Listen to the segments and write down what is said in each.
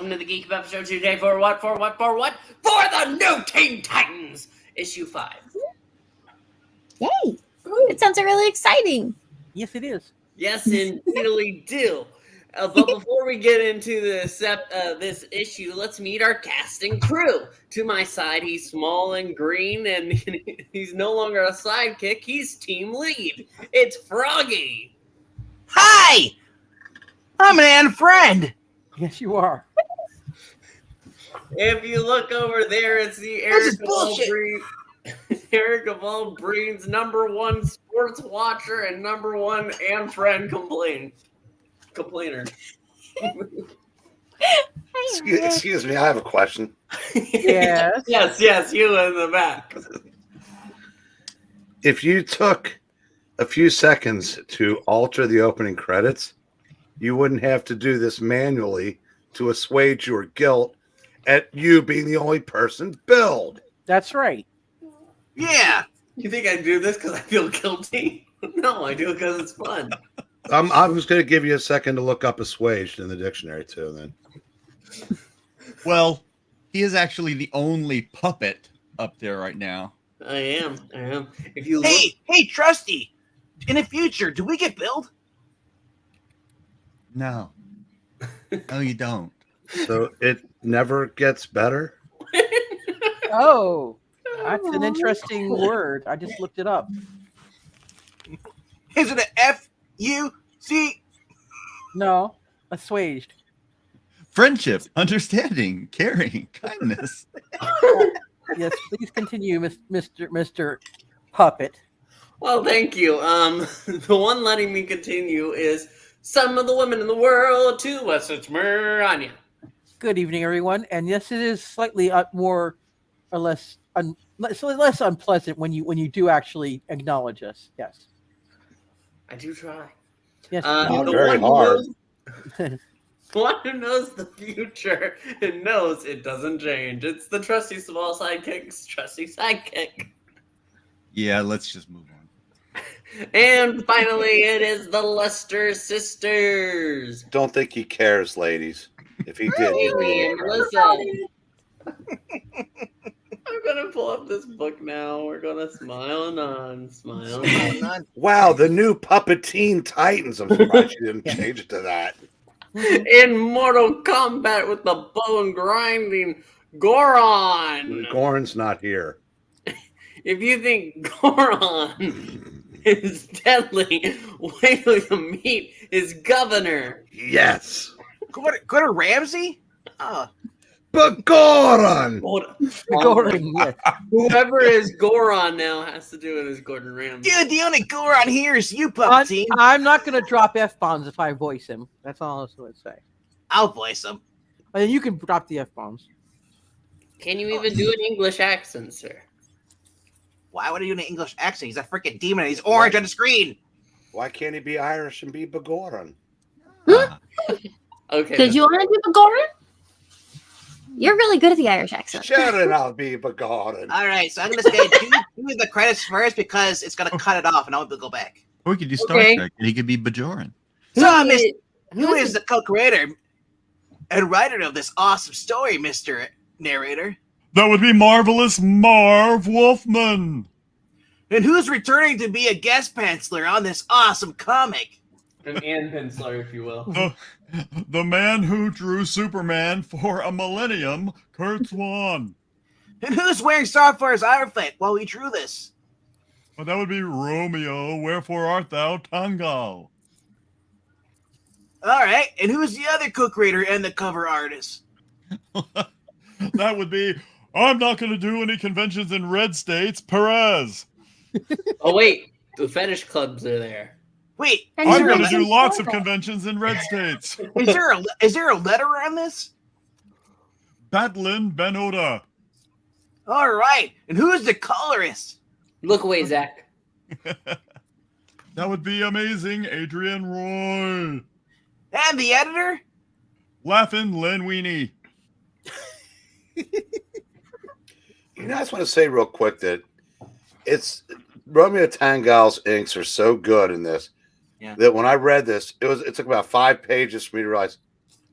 welcome to the Geeky episode today for what? For the new Teen Titans, issue 5. Yay! It sounds really exciting. Yes, it is. Yes, indeed do. But before we get into this issue, let's meet our casting crew. To my side, he's small and green, and he's no longer a sidekick. He's team lead. It's Froggy. Hi! I'm an friend. Yes, you are. If you look over there, it's the Eric of all breeds, #1 sports watcher and #1 and friend complainer. Excuse me, I have a question. Yes. yes, you in the back. If you took a few seconds to alter the opening credits, you wouldn't have to do this manually to assuage your guilt at you being the only person billed. That's right. Yeah. You think I do this because I feel guilty? No, I do it because it's fun. I was going to give you a second to look up assuaged in the dictionary too. Then, well, he is actually the only puppet up there right now. I am. If you Hey, Trusty. In the future, do we get billed? No, no, you don't. so it never gets better. Oh, that's an interesting word. I just looked it up. Is it a F-U-C? No, assuaged. Friendship, understanding, caring, kindness. Yes, please continue, Mr. Puppet. Well, thank you. The one letting me continue is some of the women in the world to us. It's Miranya. Good evening, everyone. And yes, it is slightly more or less less unpleasant when you do actually acknowledge us. Yes. I do try. Yes. Not The very hard. One who knows the future and knows it doesn't change. It's the trusty small sidekick's trusty sidekick. Yeah, let's just move on. And finally, it is the Lester sisters. Don't think he cares, ladies. If he did, he'd Amy be and Melissa. I'm gonna pull up this book now. We're gonna smile on. Wow, the new puppet Teen Titans. I'm surprised you didn't change it to that. In Mortal Kombat with the bone grinding Goronn. Gorn's not here. If you think Goronn is deadly, wait till you meet his governor. Yes. Gordon Ramsay? But Goronn! Goronn, yes. Whoever is Goronn now has to do it as Gordon Ramsay. Dude, the only Goron here is you, Puppet Team. I'm not going to drop F-bombs if I voice him. That's all I was going to say. I'll voice him. And then you can drop the F-bombs. Can you even do an English accent, sir? Why would he do an English accent? He's a freaking demon and he's orange on the screen. Why can't he be Irish and be Goronn? Okay. Did you want to do Goronn? You're really good at the Irish accent. Sure, and I'll be Goronn. All right, so I'm going to say do the credits first because it's going to cut it off and I want to go back. Or we could do Star Okay. Trek, and he could be Bajoran. So, who is the co-creator and writer of this awesome story, Mr. Narrator? That would be marvelous Marv Wolfman. And who's returning to be a guest penciler on this awesome comic? An Ann Penciler, if you will. The man who drew Superman for a millennium, Curt Swan. And who's wearing Starfire's outfit while we drew this? Well, that would be Romeo. Wherefore art thou, Tanghal? All right, and who's the other co-creator and the cover artist? That would be, I'm not going to do any conventions in red states, Pérez. Oh, wait. The fetish clubs are there. Wait, And I'm you're going to listening do lots to of it. conventions in red states. is there a letter on this? Batlin Ben-Oda. All right, and who's the colorist? Look away, Zach. That would be amazing, Adrian Roy. And the editor? Laughing Len Weenie. You know, I just want to say real quick that it's Romeo Tanghal's inks are so good in this Yeah. that when I read this, it took about 5 pages for me to realize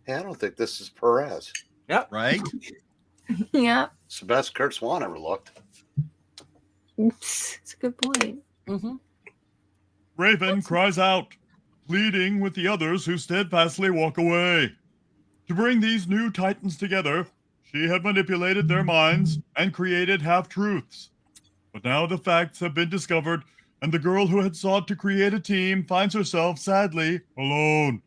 Hey, I don't think this is Pérez. Right? Yeah. It's the best Curt Swan ever looked. It's a good point. Mm-hmm. Raven cries out, pleading with the others who steadfastly walk away. To bring these new titans together, she had manipulated their minds and created half-truths. But now the facts have been discovered, and the girl who had sought to create a team finds herself, sadly, alone.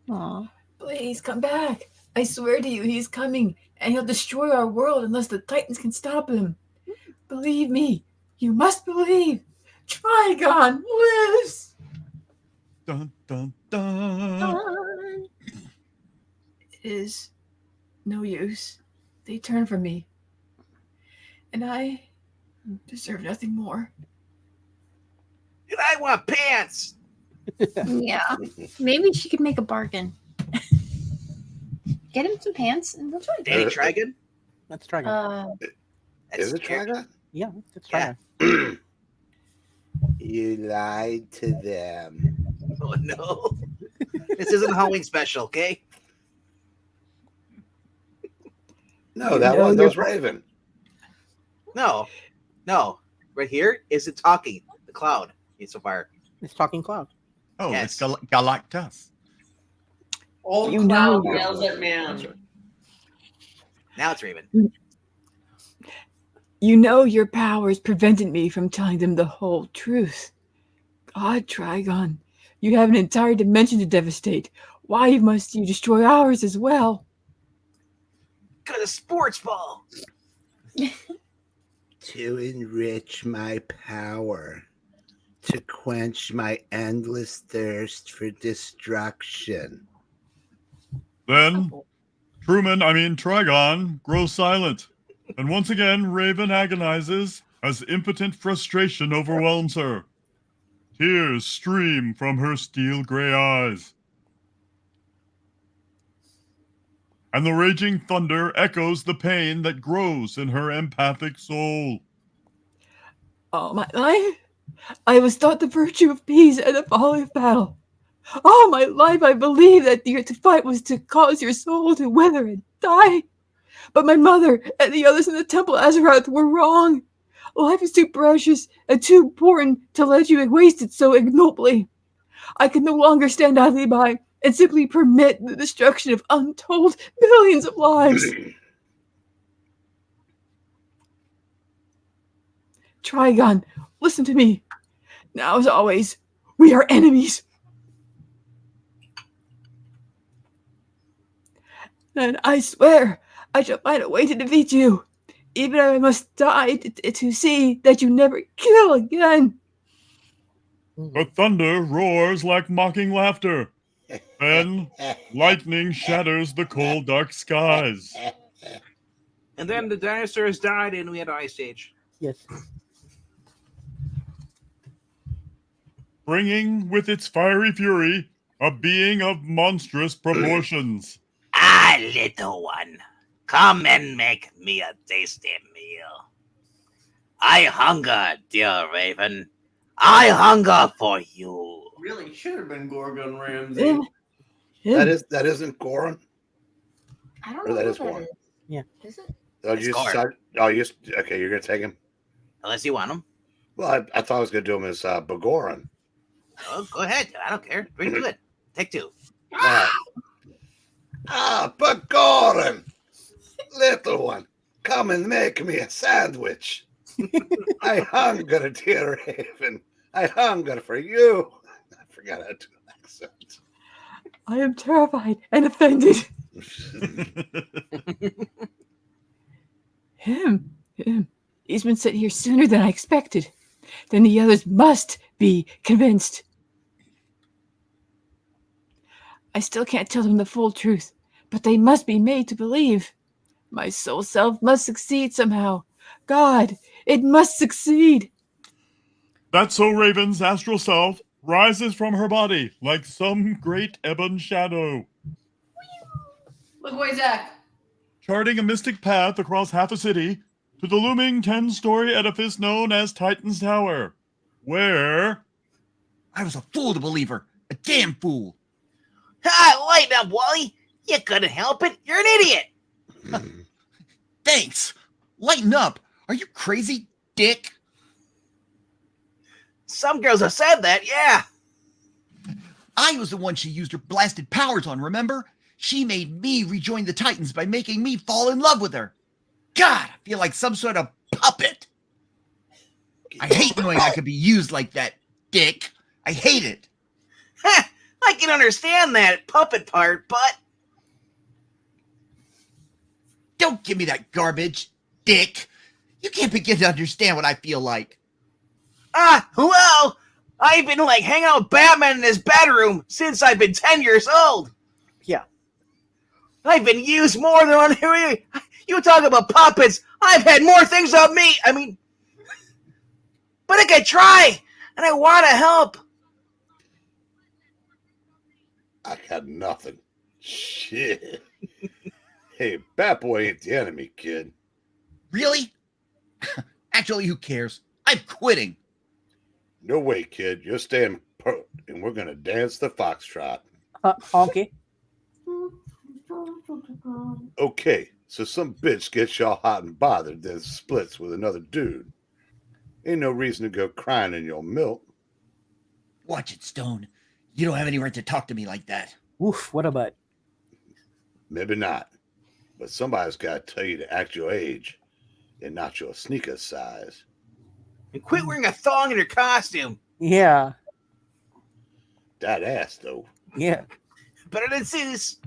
Aw. Please come back. I swear to you, he's coming, and he'll destroy our world unless the Titans can stop him. Believe me. You must believe. Trigon lives. Dun, dun, dun. It is no use. They turn from me. And I deserve nothing more. And I want pants. Yeah. Maybe she could make a bargain. Get him some pants and we'll try. Danny Trigon? Let's try again. That's Is it scary. Trigon? Yeah, let's try Yeah. again. You lied to them. Oh, no. This isn't a Halloween special, okay? No, that was Raven. No. Right here is it talking. The cloud. It's a fire. It's talking cloud. Oh, Yes. it's Galactus. Old You cloud know- yells at man. Now it's Raven. You know your powers prevented me from telling them the whole truth. God, Trigon, you have an entire dimension to devastate. Why must you destroy ours as well? Got a sports ball. To enrich my power. To quench my endless thirst for destruction. Then, Trigon grows silent. And once again, Raven agonizes as impotent frustration overwhelms her. Tears stream from her steel gray eyes. And the raging thunder echoes the pain that grows in her empathic soul. All my life, I was taught the virtue of peace and the folly of battle. All my life, I believed that to fight was to cause your soul to wither and die. But my mother and the others in the Temple Azeroth were wrong. Life is too precious and too important to let you waste it so ignobly. I can no longer stand idly by and simply permit the destruction of untold millions of lives. Trigon, listen to me. Now as always, we are enemies. And I swear I shall find a way to defeat you, even if I must die to see that you never kill again. The thunder roars like mocking laughter. Then, lightning shatters the cold, dark skies. And then the dinosaurs died and we had Ice Age. Yes. Bringing with its fiery fury a being of monstrous proportions. Ah, little one, come and make me a tasty meal. I hunger, dear Raven. I hunger for you. Really should have been Gorgon Ramsay. That isn't Goronn. I don't Or know that who is that one. is. Yeah. Is it? Oh, It's you Curt. decided, okay, you're gonna take him. Unless you want them. Well, I thought I was gonna do him as Bagoran. Oh, go ahead. I don't care. Drink to it. Take two. Bagoran! Little one, come and make me a sandwich. I hunger, dear Raven. I hunger for you. I forgot how to do an accent. I am terrified and offended. Him. He's been sent here sooner than I expected. Then the others must be convinced. I still can't tell them the full truth, but they must be made to believe. My soul self must succeed somehow. God, it must succeed. That's so Raven's astral self rises from her body like some great ebon shadow, Look away, Zach. charting a mystic path across half a city to the looming 10-story edifice known as Titan's Tower, where... I was a fool to believe her. A damn fool. Lighten up, Wally. You couldn't help it. You're an idiot. Thanks. Lighten up. Are you crazy, dick? Some girls have said that, yeah. I was the one she used her blasted powers on, remember? She made me rejoin the Titans by making me fall in love with her. God, I feel like some sort of puppet. I hate knowing I could be used like that, dick. I hate it. I can understand that puppet part, but... Don't give me that garbage, dick. You can't begin to understand what I feel like. Well, I've been like hanging out with Batman in his bedroom since I've been 10 years old. Yeah. I've been used more than on here. You talk about puppets. I've had more things on me. I mean, but I could try, and I want to help. I got nothing. Shit. Hey, Batboy ain't the enemy, kid. Really? Actually, who cares? I'm quitting. No way, kid. You're staying put, and we're gonna dance the foxtrot. Honky. Okay, so some bitch gets y'all hot and bothered, then splits with another dude. Ain't no reason to go crying in your milk. Watch it, Stone. You don't have any right to talk to me like that. Oof, what a butt. Maybe not, but somebody's got to tell you to act your age and not your sneaker size. And quit wearing a thong in your costume. Yeah. That ass, though. Yeah. Better than Zeus.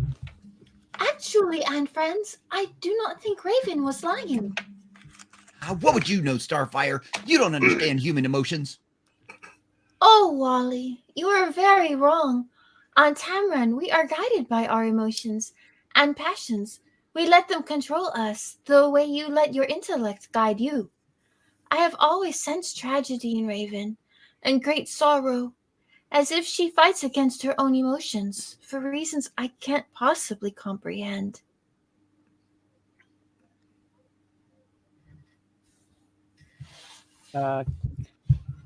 Actually, and friends, I do not think Raven was lying. What would you know, Starfire? You don't understand human emotions. Oh, Wally, you are very wrong. On Tamran, we are guided by our emotions and passions. We let them control us the way you let your intellect guide you. I have always sensed tragedy in Raven and great sorrow, as if she fights against her own emotions for reasons I can't possibly comprehend.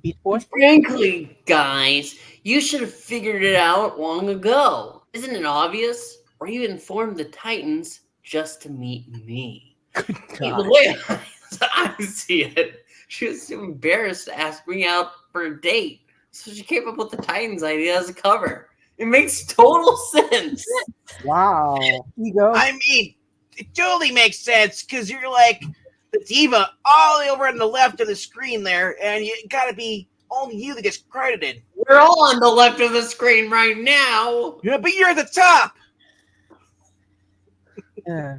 Beast Boy? Frankly, guys, you should have figured it out long ago. Isn't it obvious? Or you informed the Titans just to meet me. The way I see it, she was too embarrassed to ask me out for a date. So she came up with the Titans idea as a cover. It makes total sense. Wow. Ego. I mean, it totally makes sense because you're like the diva all the way over on the left of the screen there, and you gotta be only you that gets credited. We're all on the left of the screen right now. Yeah, but you're at the top. Yeah.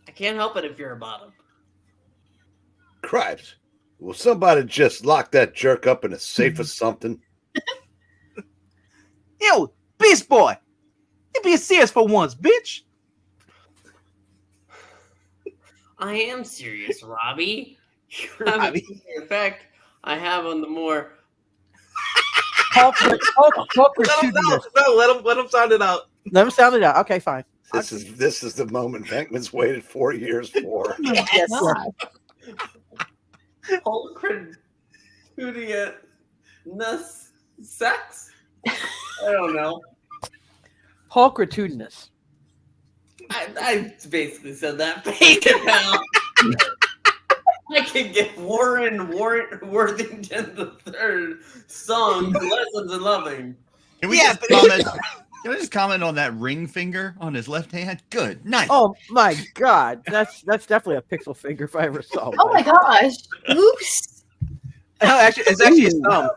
I can't help it if you're a bottom. Cripes. Will somebody just lock that jerk up in a safe or something? Yo, Beast Boy, you be serious for once, bitch. I am serious, Robbie. You have the effect I have on the more. Hulk Let him sound it out. Let him sound it out. Okay, fine. This is the moment Venkman's waited 4 years for. Yes, Sex? I don't know. Hulkritudinous. I basically said that. Bacon now. I could get Warren Worthington III song Lessons in Loving. Can we Can I just comment on that ring finger on his left hand? Good, nice. Oh my god, that's definitely a pixel finger if I ever saw one. Oh my gosh. Oops. No, actually, it's actually his thumb.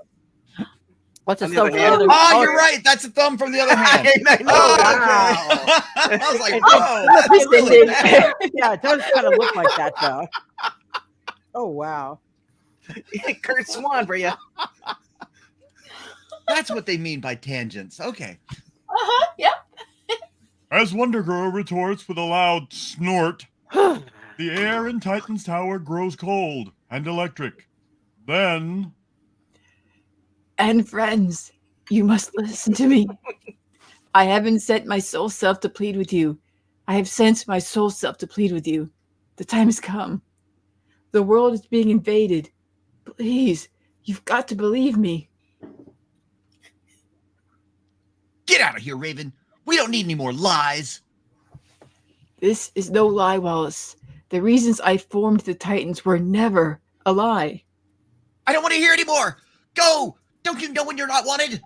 What's a On the thumb? other hand. Oh, you're right. That's a thumb from the other hand. I know. Oh, wow. I was like, whoa, that's really bad. Yeah, it does kind of look like that though. Oh wow. Curt Swan for you. That's what they mean by tangents. Okay. Yep. As Wonder Girl retorts with a loud snort, the air in Titan's tower grows cold and electric. Then, And friends, you must listen to me. I haven't sent my soul self to plead with you. I have sent my soul self to plead with you. The time has come. The world is being invaded. Please, you've got to believe me. Get out of here, Raven. We don't need any more lies. This is no lie, Wallace. The reasons I formed the Titans were never a lie. I don't want to hear anymore. Go! Don't you know when you're not wanted?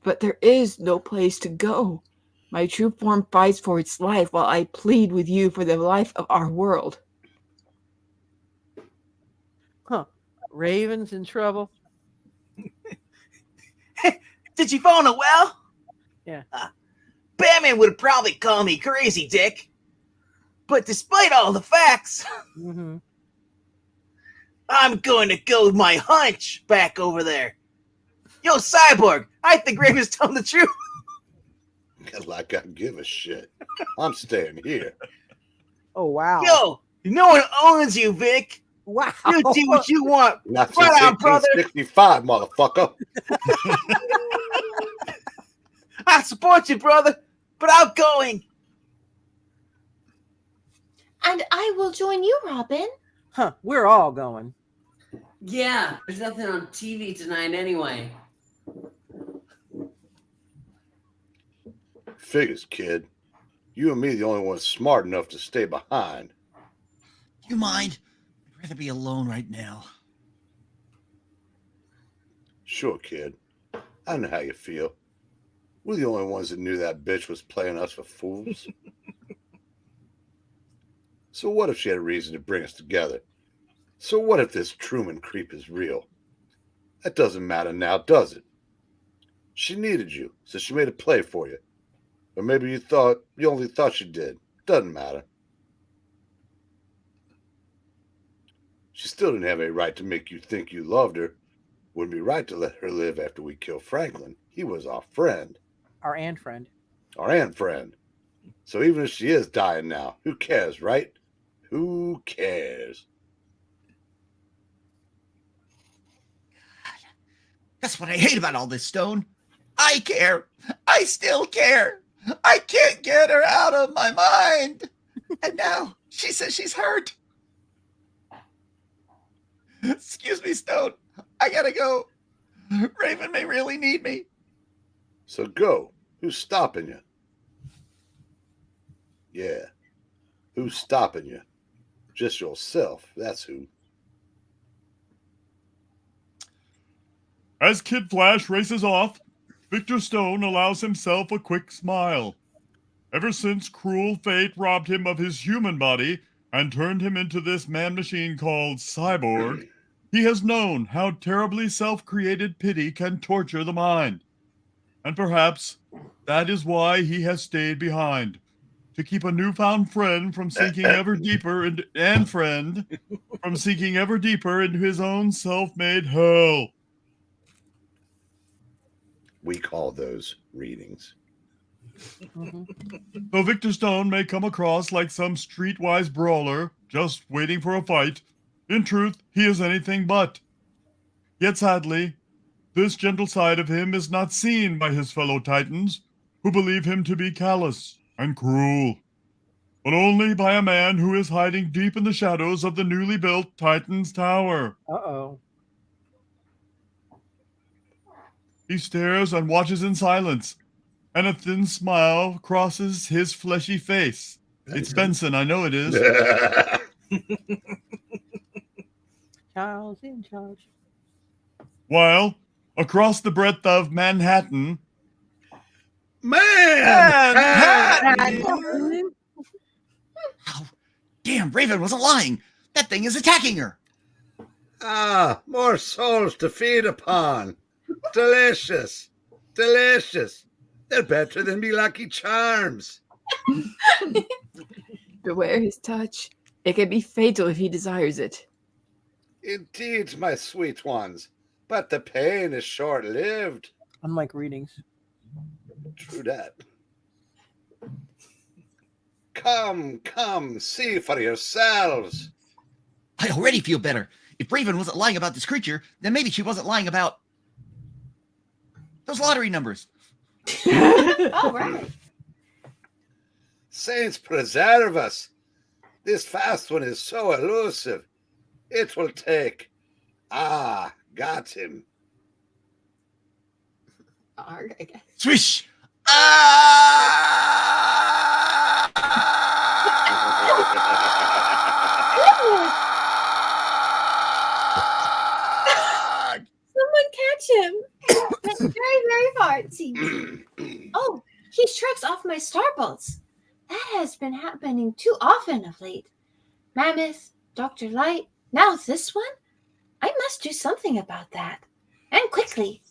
But there is no place to go. My true form fights for its life while I plead with you for the life of our world. Huh. Raven's in trouble. Did you fall in a well? Yeah. Batman would probably call me crazy, Dick. But despite all the facts, Mm-hmm. I'm going to go with my hunch back over there. Yo, Cyborg, I think Raven's telling the truth. Like I give a shit. I'm staying here. Oh wow. Yo, no one owns you, Vic. Wow. You do what you want. Not since Right on, brother. 1865, motherfucker. I support you, brother, but I'm going. And I will join you, Robin. Huh. We're all going. Yeah, there's nothing on TV tonight anyway. Figures, kid. You and me the only ones smart enough to stay behind. You mind? I'd rather be alone right now. Sure, kid. I know how you feel. We're the only ones that knew that bitch was playing us for fools. So what if she had a reason to bring us together? So what if this Truman creep is real? That doesn't matter now, does it? She needed you, so she made a play for you. Or maybe you only thought she did. Doesn't matter. She still didn't have any right to make you think you loved her. Wouldn't be right to let her live after we killed Franklin. He was our friend. Our and friend. Our aunt friend. So even if she is dying now, who cares, right? Who cares? That's what I hate about all this, Stone. I care. I still care. I can't get her out of my mind. And now she says she's hurt. Excuse me, Stone. I gotta go. Raven may really need me. So go. Who's stopping you? Yeah. Who's stopping you? Just yourself. That's who. As Kid Flash races off, Victor Stone allows himself a quick smile. Ever since cruel fate robbed him of his human body and turned him into this man-machine called Cyborg, he has known how terribly self-created pity can torture the mind. And perhaps that is why he has stayed behind, to keep a newfound friend from sinking ever deeper into his own self-made hell. We call those readings. Mm-hmm. Though Victor Stone may come across like some streetwise brawler just waiting for a fight, in truth, he is anything but. Yet sadly, this gentle side of him is not seen by his fellow Titans, who believe him to be callous and cruel, but only by a man who is hiding deep in the shadows of the newly built Titan's Tower. Uh-oh. He stares and watches in silence, and a thin smile crosses his fleshy face. It's Benson, I know it is. Charles in charge. While, across the breadth of Manhattan, Manhattan! Oh, damn, Raven wasn't lying. That thing is attacking her. Ah, more souls to feed upon. Delicious. Delicious. They're better than me Lucky Charms. Beware his touch. It can be fatal if he desires it. Indeed, my sweet ones. But the pain is short-lived. Unlike readings. True that. Come, see for yourselves. I already feel better. If Raven wasn't lying about this creature, then maybe she wasn't lying about those lottery numbers. All right. Saints preserve us. This fast one is so elusive. It will take. Ah, got him. Arg, I guess. Swish! Someone catch him. That's very, very far, it seems. Oh, he shrugs off my starbolts. That has been happening too often of late. Mammoth, Dr. Light, now this one? I must do something about that. And quickly.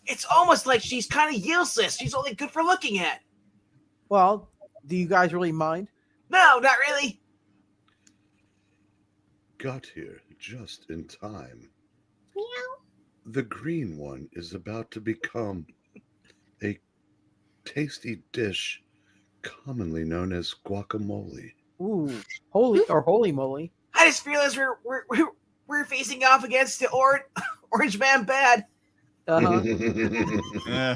It's almost like she's kind of useless. She's only good for looking at. Well, do you guys really mind? No, not really. Got here just in time. Meow. The green one is about to become a tasty dish commonly known as guacamole. Ooh, holy moly. I just realized we're facing off against the Orange Man bad. Uh-huh.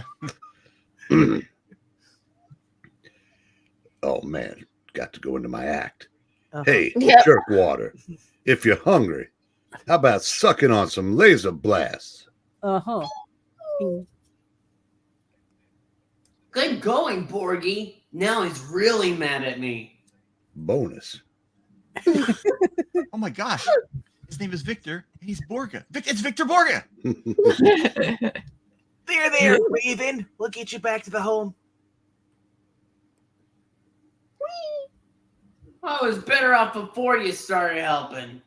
Oh man, got to go into my act. Uh-huh. Hey, Yep. Jerkwater, if you're hungry, how about sucking on some laser blasts? Uh-huh. Good going, Borgie. Now he's really mad at me. Bonus. Oh my gosh. His name is Victor, and he's Borga. It's Victor Borga. There, Raven. We'll get you back to the home. I was better off before you started helping.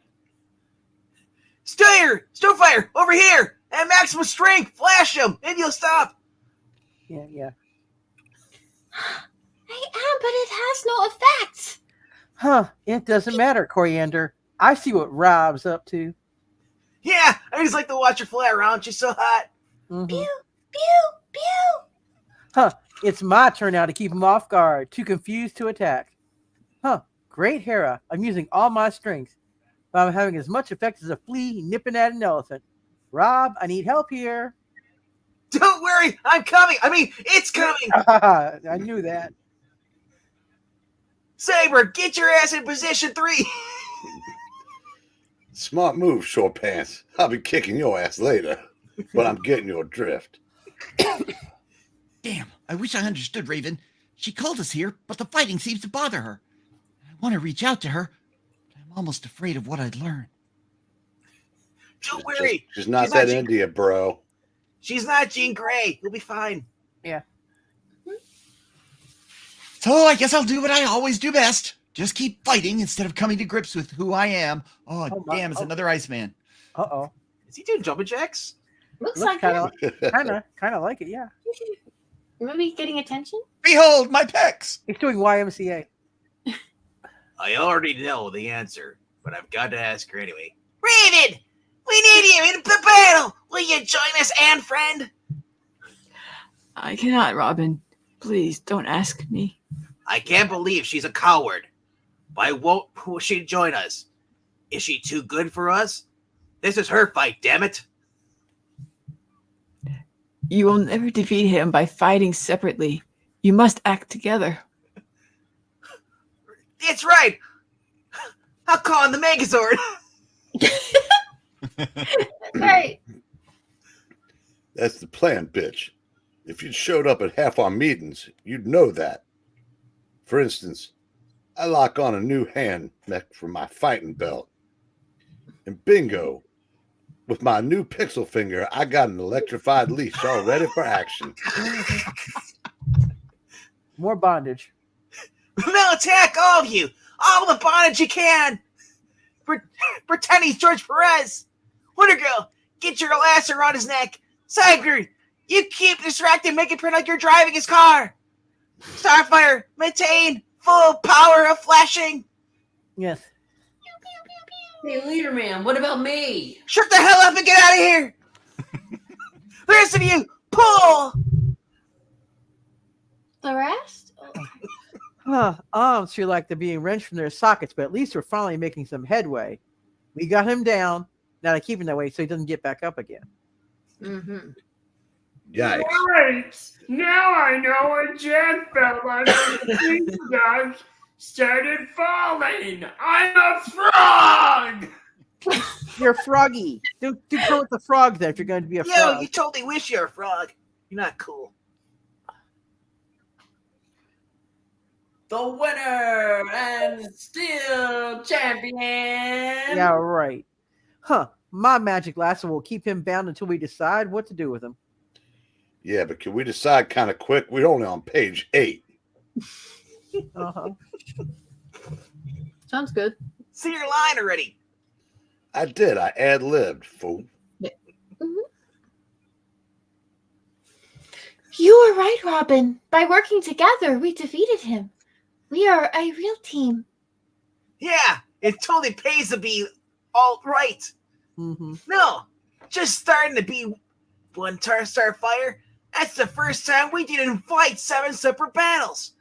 Stonefire, over here. At maximum strength, flash him, and you'll stop. Yeah. I am, but it has no effect. Huh, it doesn't matter, Coriander. I see what Rob's up to. Yeah, I just like to watch her fly around. She's so hot. Mhm. Pew, pew, pew. Huh, it's my turn now to keep him off guard, too confused to attack. Huh, great Hera. I'm using all my strength, but I'm having as much effect as a flea nipping at an elephant. Rob, I need help here. Don't worry, I'm coming. I mean, it's coming. I knew that. Saber, get your ass in position 3. Smart move, short pants. I'll be kicking your ass later, but I'm getting your drift. Damn, I wish I understood Raven. She called us here, but the fighting seems to bother her. I want to reach out to her, but I'm almost afraid of what I'd learn. Don't worry. She's not She's that not Jean- into you, bro. She's not Jean Grey. You'll be fine. Yeah. So I guess I'll do what I always do best. Just keep fighting instead of coming to grips with who I am. Oh, damn, it's another Iceman. Uh-oh. Is he doing jumping jacks? Looks Looks like kind of like it, yeah. Maybe getting attention? Behold my pecs! He's doing YMCA. I already know the answer, but I've got to ask her anyway. Raven, we need you in the battle. Will you join us, and friend? I cannot, Robin. Please don't ask me. I can't believe she's a coward. Why won't she join us? Is she too good for us? This is her fight, damn it. You will never defeat him by fighting separately. You must act together. It's right. I'll call on the Megazord. Right. That's the plan, bitch. If you'd showed up at half our meetings, you'd know that. For instance, I lock on a new hand mech for my fighting belt. And bingo, with my new pixel finger, I got an electrified leash all ready for action. More bondage. Now attack all of you. All the bondage you can. Pretend he's George Perez. Wonder Girl, get your ass around his neck. Cyber, you keep distracted, make it pretend like you're driving his car. Starfire, maintain full power of flashing. Yes. Hey, Leader Man, what about me? Shut the hell up and get out of here. The rest of you, pull. The rest? Arms feel like they're being wrenched from their sockets, but at least we're finally making some headway. We got him down. Now to keep him that way so he doesn't get back up again. Mm-hmm. Yikes. Right. Now I know what Jen felt like when the pizza guy started falling. I'm a frog! You're Froggy. Do go with the frog then if you're going to be a Yo, frog. you totally wish you're a frog. You're not cool. the winner and still champion. Yeah, right. Huh. My magic lasso will keep him bound until we decide what to do with him. Yeah, but can we decide kind of quick? We're only on page 8. Uh-huh. Sounds good. See your line already. I did. I ad-libbed, fool. You were right, Robin. By working together, we defeated him. We are a real team. Yeah, it totally pays to be all right. Mm-hmm. No, just starting to be one star fire. That's the first time we didn't fight 7 separate battles.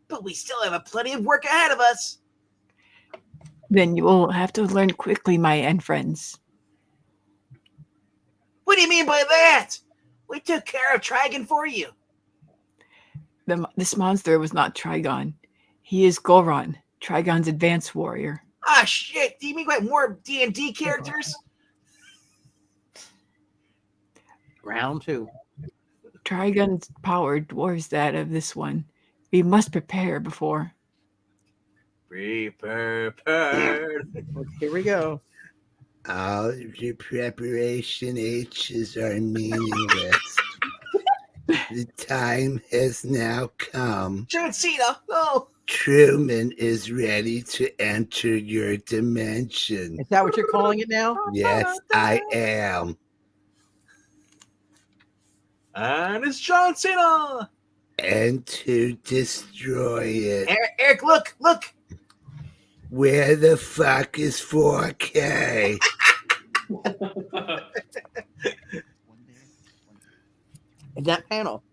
But we still have plenty of work ahead of us. Then you will have to learn quickly, my end friends. What do you mean by that? We took care of Trigon for you. This monster was not Trigon. He is Goronn, Trigon's advanced warrior. Ah, shit. Do you mean like more D&D characters? Round 2. Trigon's power dwarfs that of this one. We must prepare before. Be prepared. Here we go. All of your preparation H's are meaningless. The time has now come. John Cena. No. Truman is ready to enter your dimension. Is that what you're calling it now? Yes, I am. And it's John Cena. And to destroy it. Eric, look. Where the fuck is 4K? In that panel.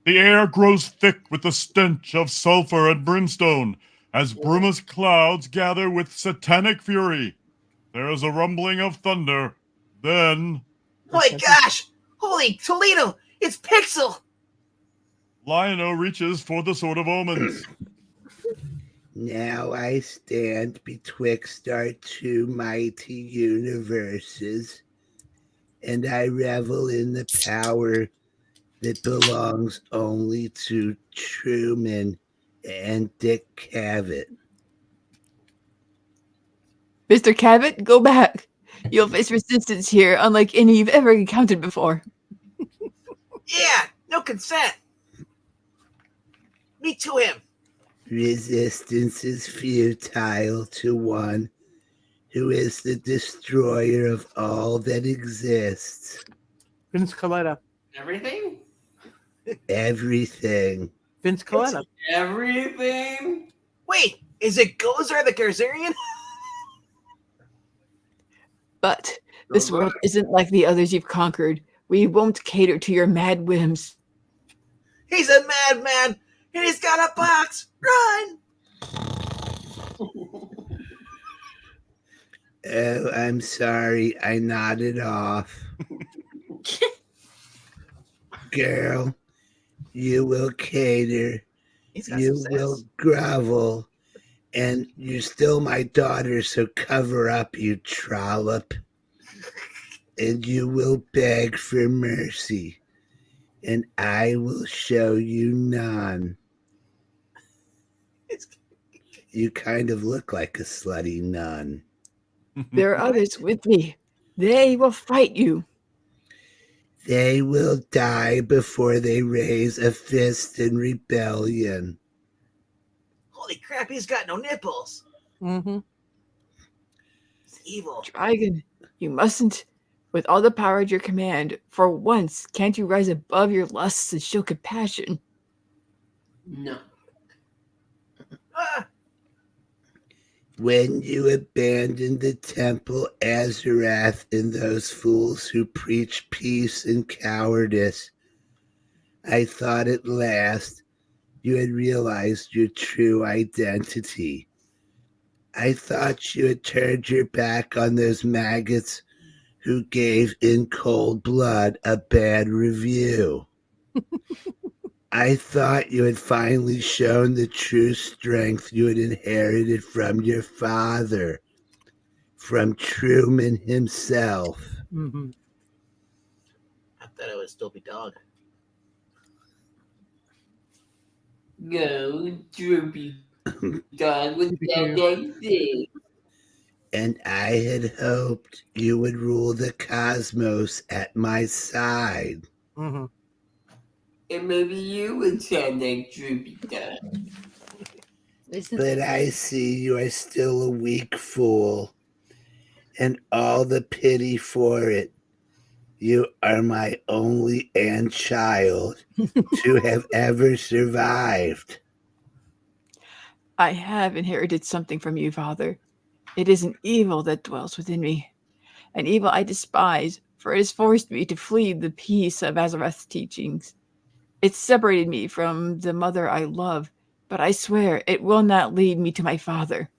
The air grows thick with the stench of sulfur and brimstone as brumous clouds gather with satanic fury. There is a rumbling of thunder. Then, Oh my gosh. Holy Toledo. It's Pixel. Lionel reaches for the Sword of Omens. Now I stand betwixt our 2 mighty universes, and I revel in the power that belongs only to Truman and Dick Cavett. Mr. Cavett, go back. You'll face resistance here, unlike any you've ever encountered before. Yeah, no consent. Me to him. Resistance is futile to one who is the destroyer of all that exists. Vince Coletta. Everything? Everything. Vince Coletta. Everything? Wait, is it Gozar the Garzarian? But this world isn't like the others you've conquered. We won't cater to your mad whims. He's a madman, and he's got a box. Run! Oh, I'm sorry. I nodded off. Girl, you will cater. He's got You some will sense. grovel. And you're still my daughter, so cover up, you trollop. And you will beg for mercy. And I will show you none. You kind of look like a slutty nun. There are others with me. They will fight you. They will die before they raise a fist in rebellion. Holy crap, he's got no nipples. Mm-hmm. He's evil. Trigon, you mustn't. With all the power at your command, for once, can't you rise above your lusts and show compassion? No. Ah, When you abandoned the temple, Azarath, and those fools who preach peace and cowardice, I thought at last you had realized your true identity. I thought you had turned your back on those maggots who gave in cold blood a bad review. I thought you had finally shown the true strength you had inherited from your father, from Truman himself. Mm-hmm. I thought it was Dopey Dog. No, droopy dog was dead like this. And I had hoped you would rule the cosmos at my side. Mm-hmm. And maybe you would sound like droopy dog. But I see you are still a weak fool, and all the pity for it. You are my only child to have ever survived. I have inherited something from you, Father. It is an evil that dwells within me, an evil I despise, for it has forced me to flee the peace of Azareth's teachings. It separated me from the mother I love, but I swear it will not lead me to my father.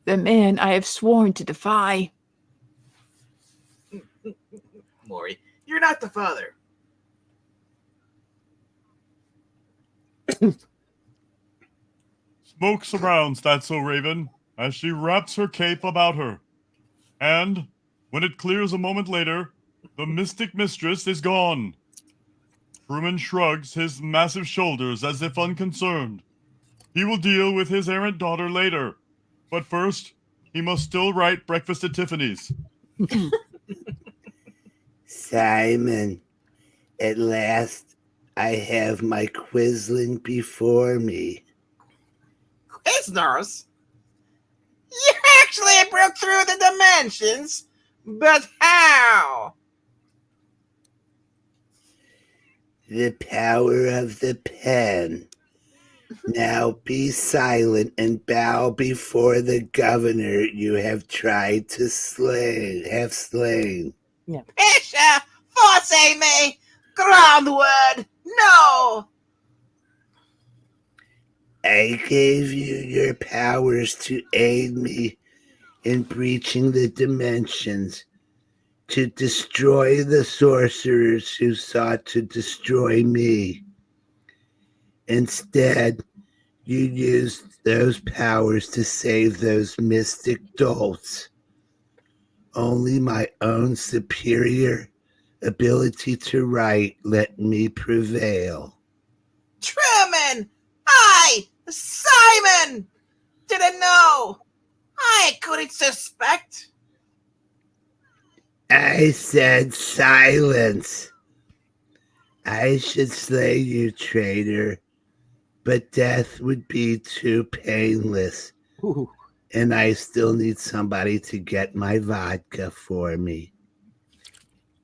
The man I have sworn to defy. Maury, you're not the father. Smoke surrounds that so Raven as she wraps her cape about her. And when it clears a moment later, the mystic mistress is gone. Truman shrugs his massive shoulders as if unconcerned. He will deal with his errant daughter later. But first, he must still write Breakfast at Tiffany's. Simon, at last I have my Quisling before me. Quiznos? You actually broke through the dimensions? But how? The power of the pen. Now be silent and bow before the governor you have tried to slain. Pisha! Force me! Groundwood! No! I gave you your powers to aid me in breaching the dimensions, to destroy the sorcerers who sought to destroy me. Instead, you used those powers to save those mystic dolts. Only my own superior ability to write let me prevail. Truman! Simon! Didn't know! I couldn't suspect! I said silence. I should slay you, traitor, but death would be too painless. Ooh. And I still need somebody to get my vodka for me.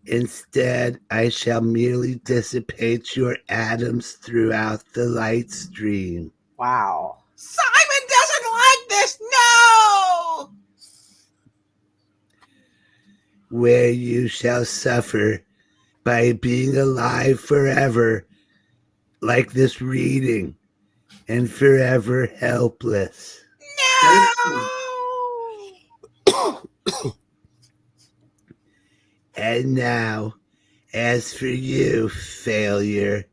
Instead, I shall merely dissipate your atoms throughout the light stream. Wow. Simon doesn't like this! No! Where you shall suffer by being alive forever, like this reading, and forever helpless. No! And now, as for you, failure,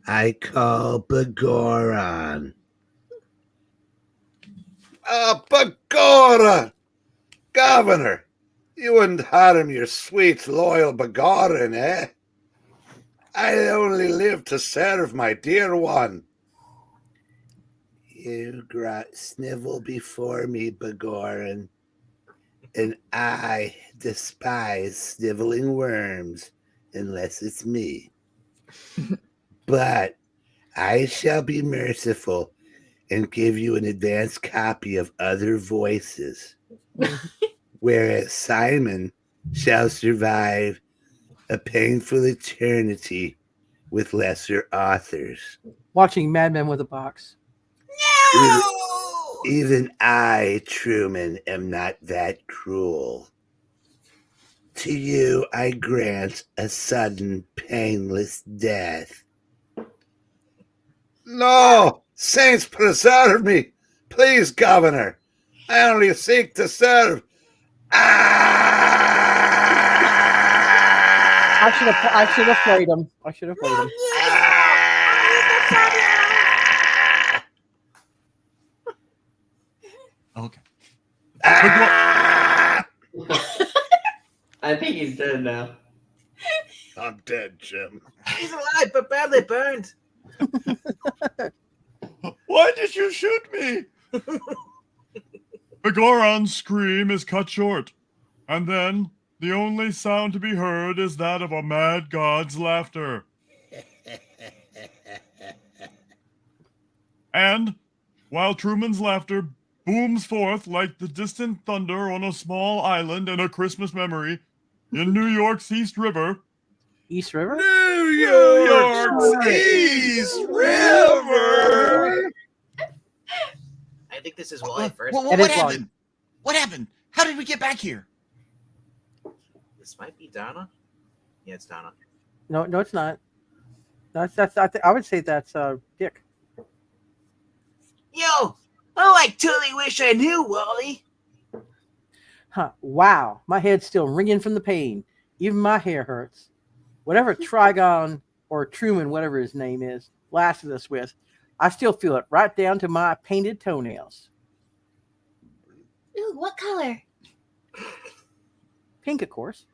I call Goronn. Goronn! Governor, you wouldn't harm your sweet, loyal Goronn, eh? I only live to serve my dear one. You snivel before me, Goronn, and I despise sniveling worms unless it's me. But I shall be merciful and give you an advanced copy of Other Voices, whereas Simon shall survive a painful eternity with lesser authors. Watching Mad Men with a box. No! Even I, Truman, am not that cruel. To you, I grant a sudden, painless death. No! Saints preserve me! Please, Governor! I only seek to serve. I should have played him. Okay. I think he's dead now. I'm dead, Jim. He's alive, but badly burned. Why did you shoot me? The Goron's scream is cut short, and then the only sound to be heard is that of a mad god's laughter. And, while Truman's laughter booms forth like the distant thunder on a small island in a Christmas memory, in New York's East River... East River? New York's East River! I think this is Wally first. What It is happened? What happened? How did we get back here? This might be Donna. Yeah, it's Donna. No, it's not. I would say that's Dick. Yo, I totally wish I knew, Wally. Huh. Wow. My head's still ringing from the pain. Even my hair hurts. Whatever Trigon or Truman, whatever his name is, lasted us with, I still feel it right down to my painted toenails. Ooh, what color? Pink, of course.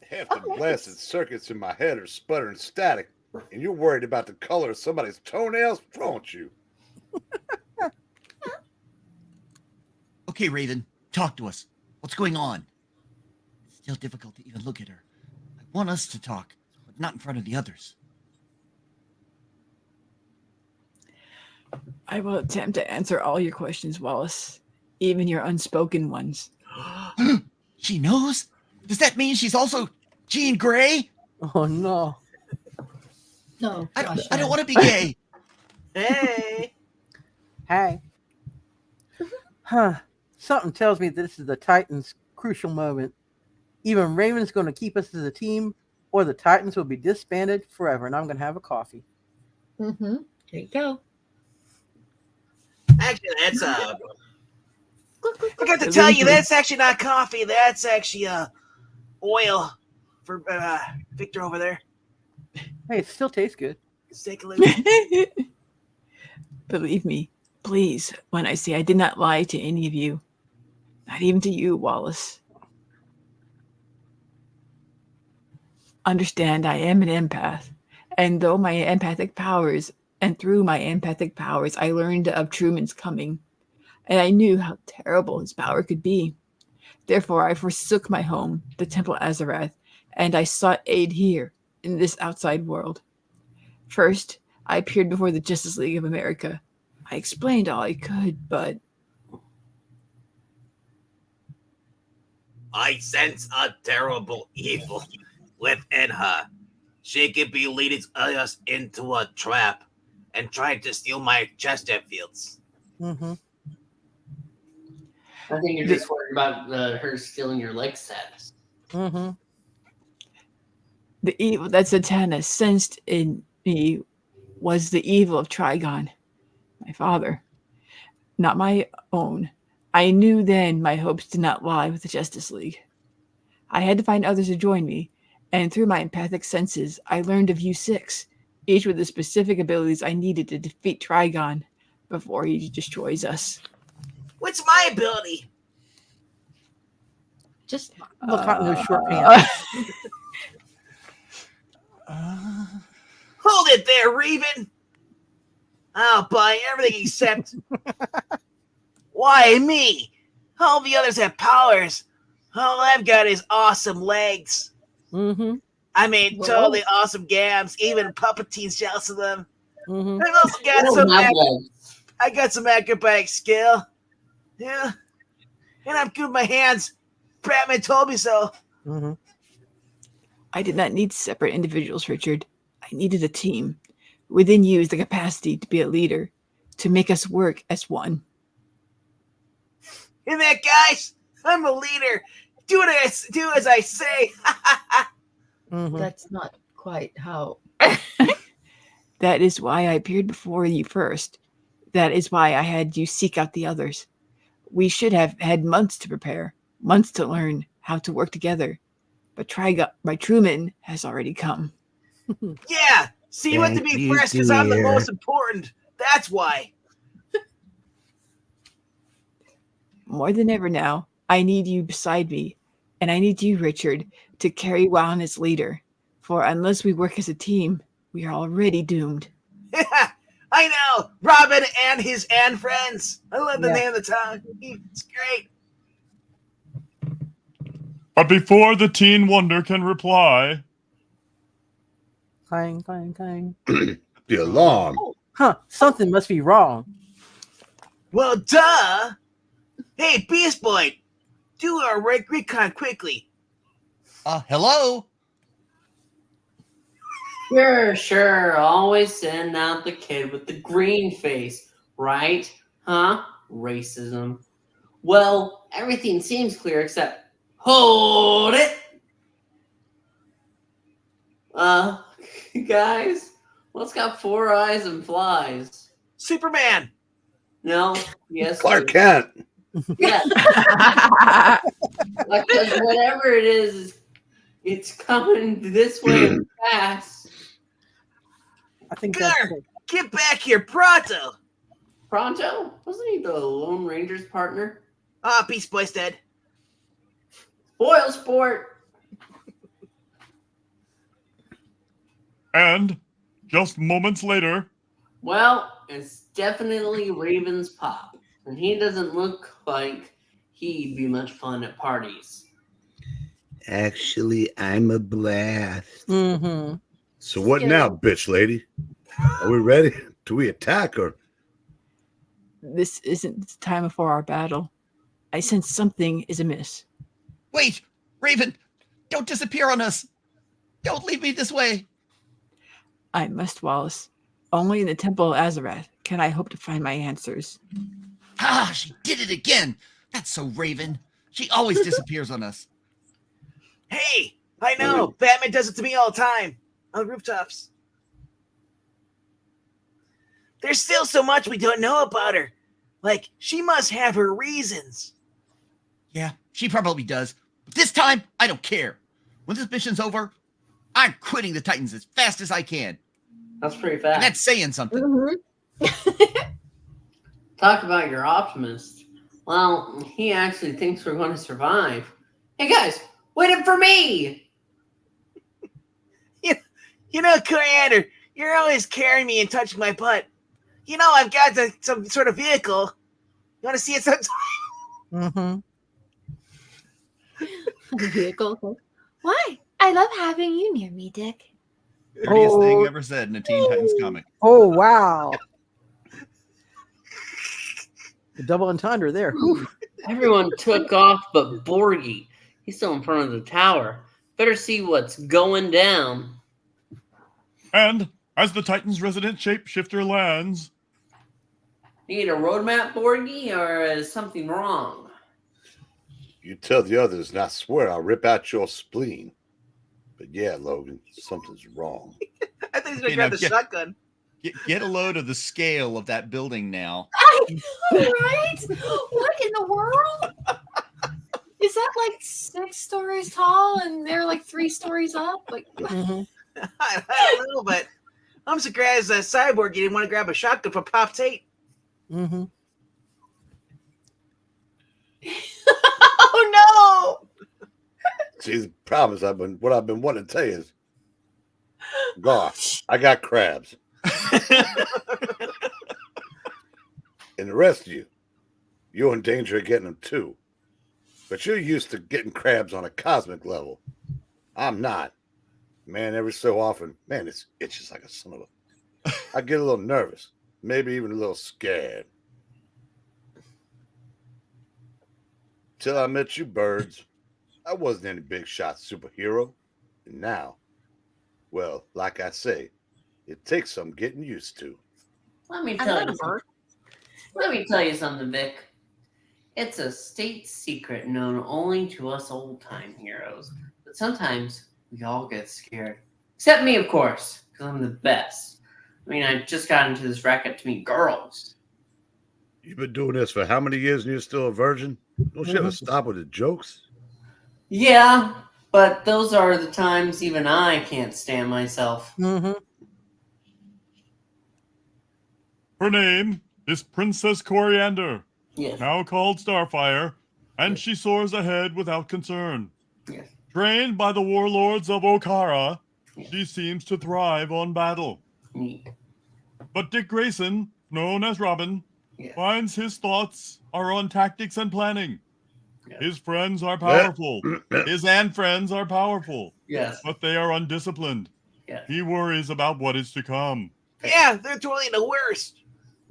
Half the blasted circuits in my head are sputtering static, and you're worried about the color of somebody's toenails? Don't you? Okay, Raven, talk to us. What's going on? It's still difficult to even look at her. I want us to talk, but not in front of the others. I will attempt to answer all your questions, Wallace, even your unspoken ones. She knows? Does that mean she's also Jean Grey? Oh, no. No, I don't want to be gay. Hey. Hey. Huh. Something tells me this is the Titans' crucial moment. Either Raven's going to keep us as a team, or the Titans will be disbanded forever, and I'm going to have a coffee. Mm-hmm. There you go. Actually, that's I got to tell you, that's actually not coffee. That's actually oil for Victor over there. Hey, it still tastes good. Let's take a look. Believe me, please, when I say I did not lie to any of you. Not even to you, Wallace. Understand, I am an empath. And though my empathic powers, and through my empathic powers, I learned of Truman's coming. And I knew how terrible his power could be. Therefore, I forsook my home, the Temple Azarath, and I sought aid here, in this outside world. First, I appeared before the Justice League of America. I explained all I could, but... I sense a terrible evil within her. She could be leading us into a trap and trying to steal my Chesterfields. Mm-hmm. I think you're just worried about her stealing your leg status. Mm-hmm. The evil that Zatanna sensed in me was the evil of Trigon, my father, not my own. I knew then my hopes did not lie with the Justice League. I had to find others to join me, and through my empathic senses, I learned of you six, each with the specific abilities I needed to defeat Trigon before he destroys us. What's my ability? Just Look hot in those short pants. Hold it there, Raven. I'll buy everything except... Why me? All the others have powers. All I've got is awesome legs. Mm-hmm. I mean, totally awesome gams. Even Palpatine's jealous of them. Mm-hmm. I've also got I got some acrobatic skill. Yeah. And I'm good with my hands. Batman told me so. Mm-hmm. I did not need separate individuals, Richard. I needed a team. Within you is the capacity to be a leader, to make us work as one. Hear that, guys? I'm a leader. Do as I say. Mm-hmm. That's not quite how. That is why I appeared before you first. That is why I had you seek out the others. We should have had months to prepare, months to learn how to work together. But Truman has already come. Yeah. See, you want to be first because I'm the most important. That's why. More than ever now, I need you beside me. And I need you, Richard, to carry Juan as leader. For unless we work as a team, we are already doomed. I know! Robin and his and friends. I love the Yeah. name of the town. It's great. But before the Teen Wonder can reply, Clang, clang, clang. The alarm. Huh, something must be wrong. Well, duh! Hey, Beast Boy, do our recon quickly. Hello? Sure. Always send out the kid with the green face, right? Huh? Racism. Well, everything seems clear except... Hold it! Guys, what's got 4 eyes and flies? Superman! No? Yes. Clark Kent. Yeah. Because whatever it is, it's coming this way fast. I think that's Gunner, it. get back here, pronto! Pronto? Wasn't he the Lone Ranger's partner? Beast Boy's dead. Spoil sport! and just moments later, Well, it's definitely Raven's pop. And he doesn't look like he'd be much fun at parties. Actually, I'm a blast. Mm-hmm. So what now, bitch lady? Are we ready? Do we attack or? This isn't the time for our battle. I sense something is amiss. Wait, Raven, don't disappear on us. Don't leave me this way. I must, Wallace. Only in the Temple of Azarath can I hope to find my answers. She did it again. That's so Raven. She always disappears on us. Hey, I know. Batman does it to me all the time. On rooftops. There's still so much we don't know about her. Like, she must have her reasons. Yeah, she probably does. But this time, I don't care. When this mission's over, I'm quitting the Titans as fast as I can. That's pretty fast. And that's saying something. Talk about your optimist. Well, he actually thinks we're going to survive. Hey guys, wait for me! You know, Coriander, you're always carrying me and touching my butt. You know, I've got some sort of vehicle. You want to see it sometime? Mm-hmm. Vehicle. Why? I love having you near me, Dick. Dirtiest thing ever said in a Teen Titans comic. Oh, wow. The double entendre there. Whew. Everyone took off but Borgie. He's still in front of the tower. Better see what's going down. and as the Titan's resident shapeshifter lands, Need a roadmap, Borgie, or is something wrong? You tell the others, and I swear I'll rip out your spleen. But yeah, Logan, something's wrong. I think he's going to You grab know, the shotgun. Get a load of the scale of that building now. Right? What in the world? Is that like 6 stories tall and they're like 3 stories up? Like, Mhm. I don't know, but I'm surprised Cyborg you didn't want to grab a shotgun for Pop Tate. Mhm. oh See, the problem is what I've been wanting to tell you is, gosh, I got crabs. And the rest of you're in danger of getting them too. But you're used to getting crabs on a cosmic level. I'm not. Man, every so often, man, it's itches like a son of a... I get a little nervous, maybe even a little scared. Till I met you birds, I wasn't any big shot superhero. And now, well, like I say, it takes some getting used to. Let me tell you something, Vic. It's a state secret known only to us old-time heroes. But sometimes we all get scared. Except me, of course, because I'm the best. I mean, I just got into this racket to meet girls. You've been doing this for how many years and you're still a virgin? Don't you ever stop with the jokes? Yeah, but those are the times even I can't stand myself. Mhm. her name is Princess Coriander, Yes. now called Starfire, and she soars ahead without concern. Yes. Trained by the warlords of Okara, She seems to thrive on battle. But Dick Grayson, known as Robin, finds his thoughts are on tactics and planning. His friends are powerful. His and friends are powerful. Yes. But they are undisciplined. Yes. He worries about what is to come. Yeah, they're totally the worst.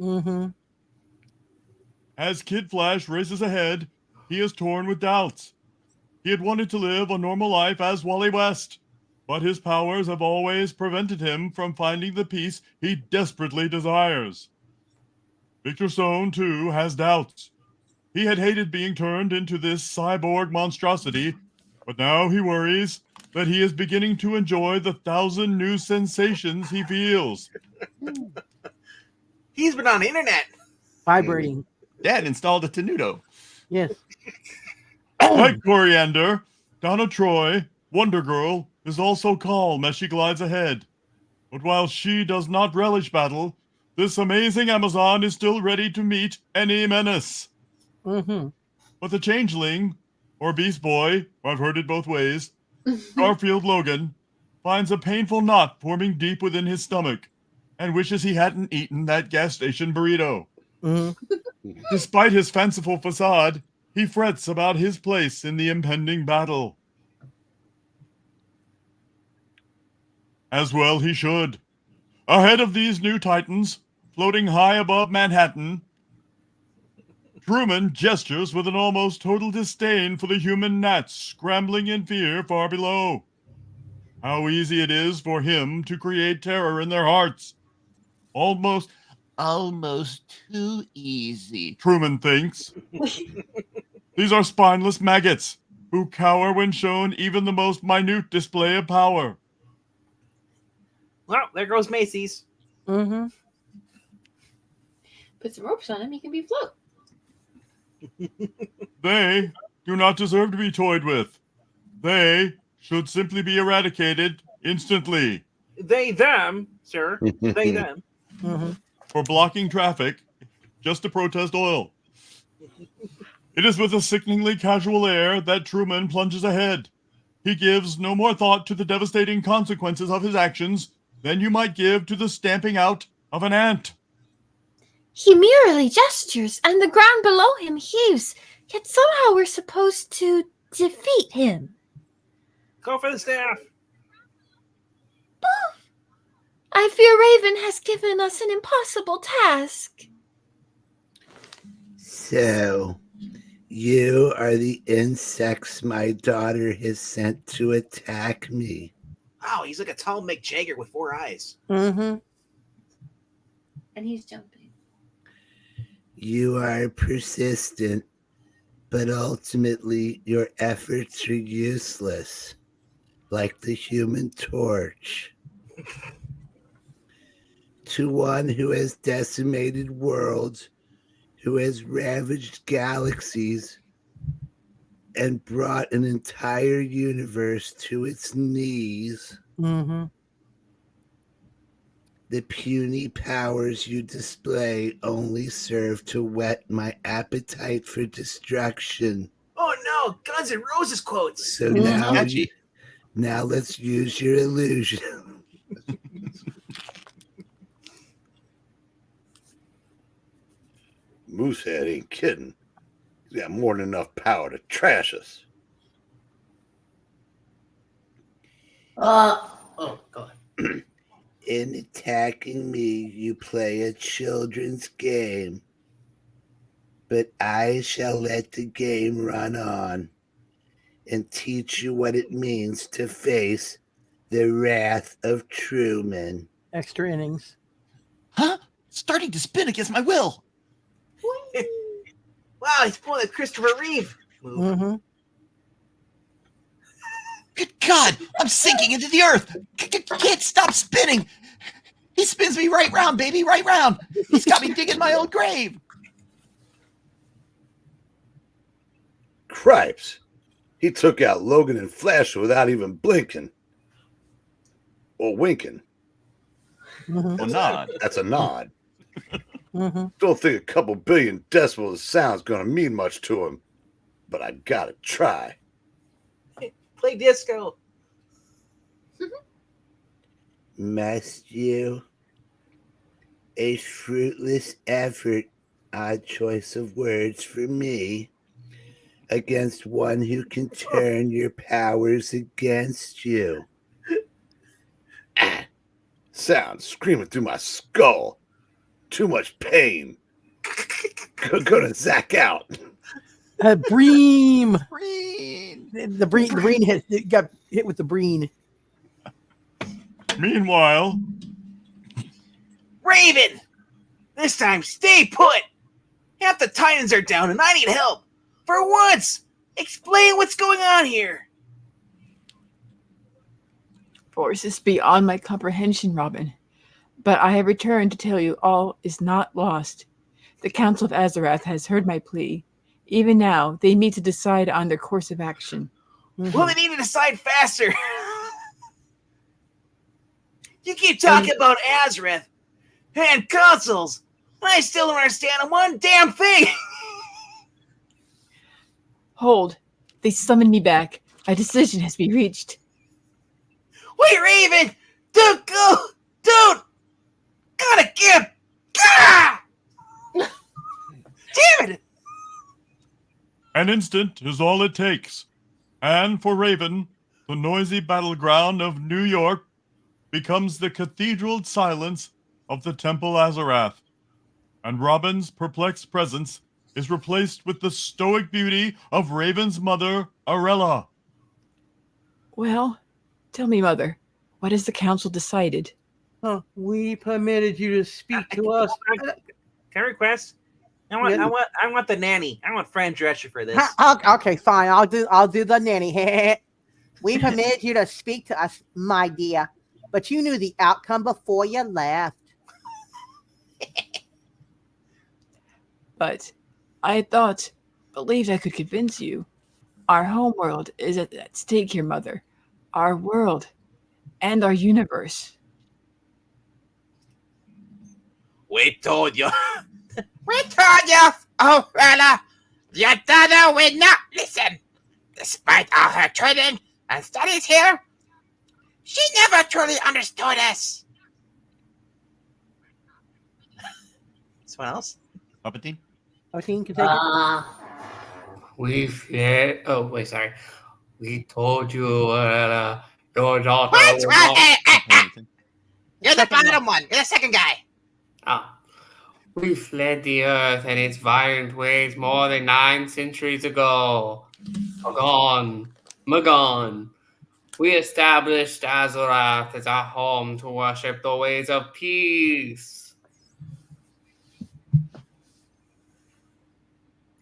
Mm-hmm. As Kid Flash races ahead, he is torn with doubts. He had wanted to live a normal life as Wally West, but his powers have always prevented him from finding the peace he desperately desires. Victor Stone, too, has doubts. He had hated being turned into this cyborg monstrosity, but now he worries that he is beginning to enjoy the 1,000 new sensations he feels. He's been on the internet. Vibrating. Dad installed a Tenuto. Yes. Like Coriander, Donna Troy, Wonder Girl, is also calm as she glides ahead. But while she does not relish battle, this amazing Amazon is still ready to meet any menace. Mm-hmm. But the Changeling, or Beast Boy, I've heard it both ways, Garfield Logan, finds a painful knot forming deep within his stomach and wishes he hadn't eaten that gas station burrito. Mm-hmm. Despite his fanciful facade, he frets about his place in the impending battle. As well he should. Ahead of these new titans, floating high above Manhattan, Truman gestures with an almost total disdain for the human gnats scrambling in fear far below. How easy it is for him to create terror in their hearts. Almost too easy. Truman thinks. These are spineless maggots who cower when shown even the most minute display of power. Well, there goes Macy's. Mm-hmm. Put some ropes on him, he can be float. They do not deserve to be toyed with. They should simply be eradicated instantly. They, them, sir. They, them. Mm-hmm. For blocking traffic, just to protest oil. It is with a sickeningly casual air that Truman plunges ahead. He gives no more thought to the devastating consequences of his actions than you might give to the stamping out of an ant. He merely gestures, and the ground below him heaves, yet somehow we're supposed to defeat him. Go for the staff. I fear Raven has given us an impossible task. So, you are the insects my daughter has sent to attack me. Wow, he's like a tall Mick Jagger with 4 eyes. Mm-hmm. And he's jumping. You are persistent, but ultimately your efforts are useless, like the Human Torch. To one who has decimated worlds, who has ravaged galaxies, and brought an entire universe to its knees, Mm-hmm. the puny powers you display only serve to whet my appetite for destruction. Oh no, Guns N' Roses quotes. So now let's use your illusion. Moosehead ain't kidding. He's got more than enough power to trash us. Go ahead. In attacking me, you play a children's game. But I shall let the game run on and teach you what it means to face the wrath of Truman. Extra innings. Huh? Starting to spin against my will. Wow, he's pulling a Christopher Reeve move. Mm-hmm. Good God, I'm sinking into the earth. Can't stop spinning. He spins me right round, baby, right round. He's got me digging my own grave. Cripes. He took out Logan and Flash without even blinking. Or winking. Mm-hmm. Well, nod. That's a nod. Mm-hmm. Don't think a couple billion decibels of sound's gonna mean much to him. But I gotta try. Play disco. Must you? A fruitless effort, odd choice of words for me, against one who can turn your powers against you. Sound screaming through my skull. Too much pain. Gonna zack out. Bream. Green. The breen got hit with the breen. Meanwhile, Raven! This time, stay put! Half the Titans are down and I need help! For once! Explain what's going on here! Forces beyond my comprehension, Robin. But I have returned to tell you all is not lost. The Council of Azarath has heard my plea. Even now, they meet to decide on their course of action. Well, they need to decide faster! You keep talking about Azarath and consoles, and I still don't understand one damn thing! Hold. They summoned me back. A decision has been reached. Wait, Raven! Don't go! Don't! Gotta get! Ah! Damn it! an instant is all it takes. And for Raven, the noisy battleground of New York becomes the cathedraled silence of the Temple Azarath. And Robin's perplexed presence is replaced with the stoic beauty of Raven's mother, Arella. Well, tell me, Mother, what has the council decided? We permitted you to speak to us. Can I request? I want the nanny. I want Fran Drescher for this. Okay, fine. I'll do the nanny. We permitted you to speak to us, my dear, but you knew the outcome before you left. But I believed I could convince you. Our homeworld is at stake here, Mother. Our world and our universe. We told you. We told you, Arella. Your daughter will not listen. Despite all her training and studies here, she never truly understood us. Someone else? Palpatine? Palpatine can take it. We fled. Oh, wait, sorry. We told you, your daughter. What? will not- You're the bottom one. You're the second guy. We fled the earth and its violent ways more than 9 centuries ago. Magon. We established Azarath as our home to worship the ways of peace.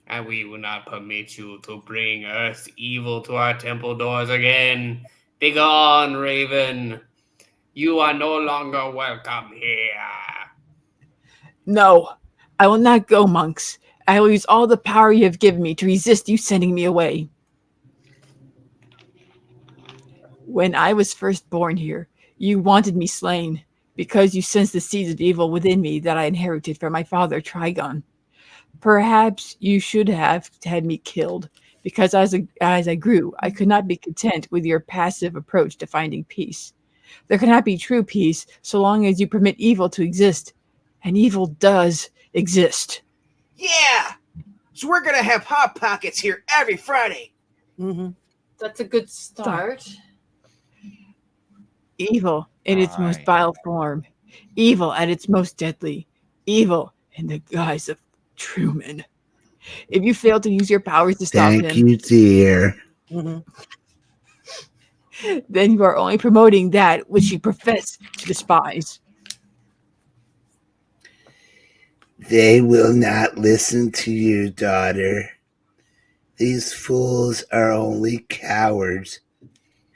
And we will not permit you to bring Earth's evil to our temple doors again. Begone, Raven. You are no longer welcome here. No, I will not go, monks. I will use all the power you have given me to resist you sending me away. When I was first born here, you wanted me slain because you sensed the seeds of evil within me that I inherited from my father, Trigon. Perhaps you should have had me killed because as I grew, I could not be content with your passive approach to finding peace. There cannot be true peace so long as you permit evil to exist. And evil does exist. Yeah! So we're gonna have Hot Pockets here every Friday. Mm-hmm. That's a good start. Evil in its most vile form. Evil at its most deadly. Evil in the guise of Truman. If you fail to use your powers to stop Thank him, you, dear. Mm-hmm. then you are only promoting that which you profess to despise. They will not listen to you, daughter. These fools are only cowards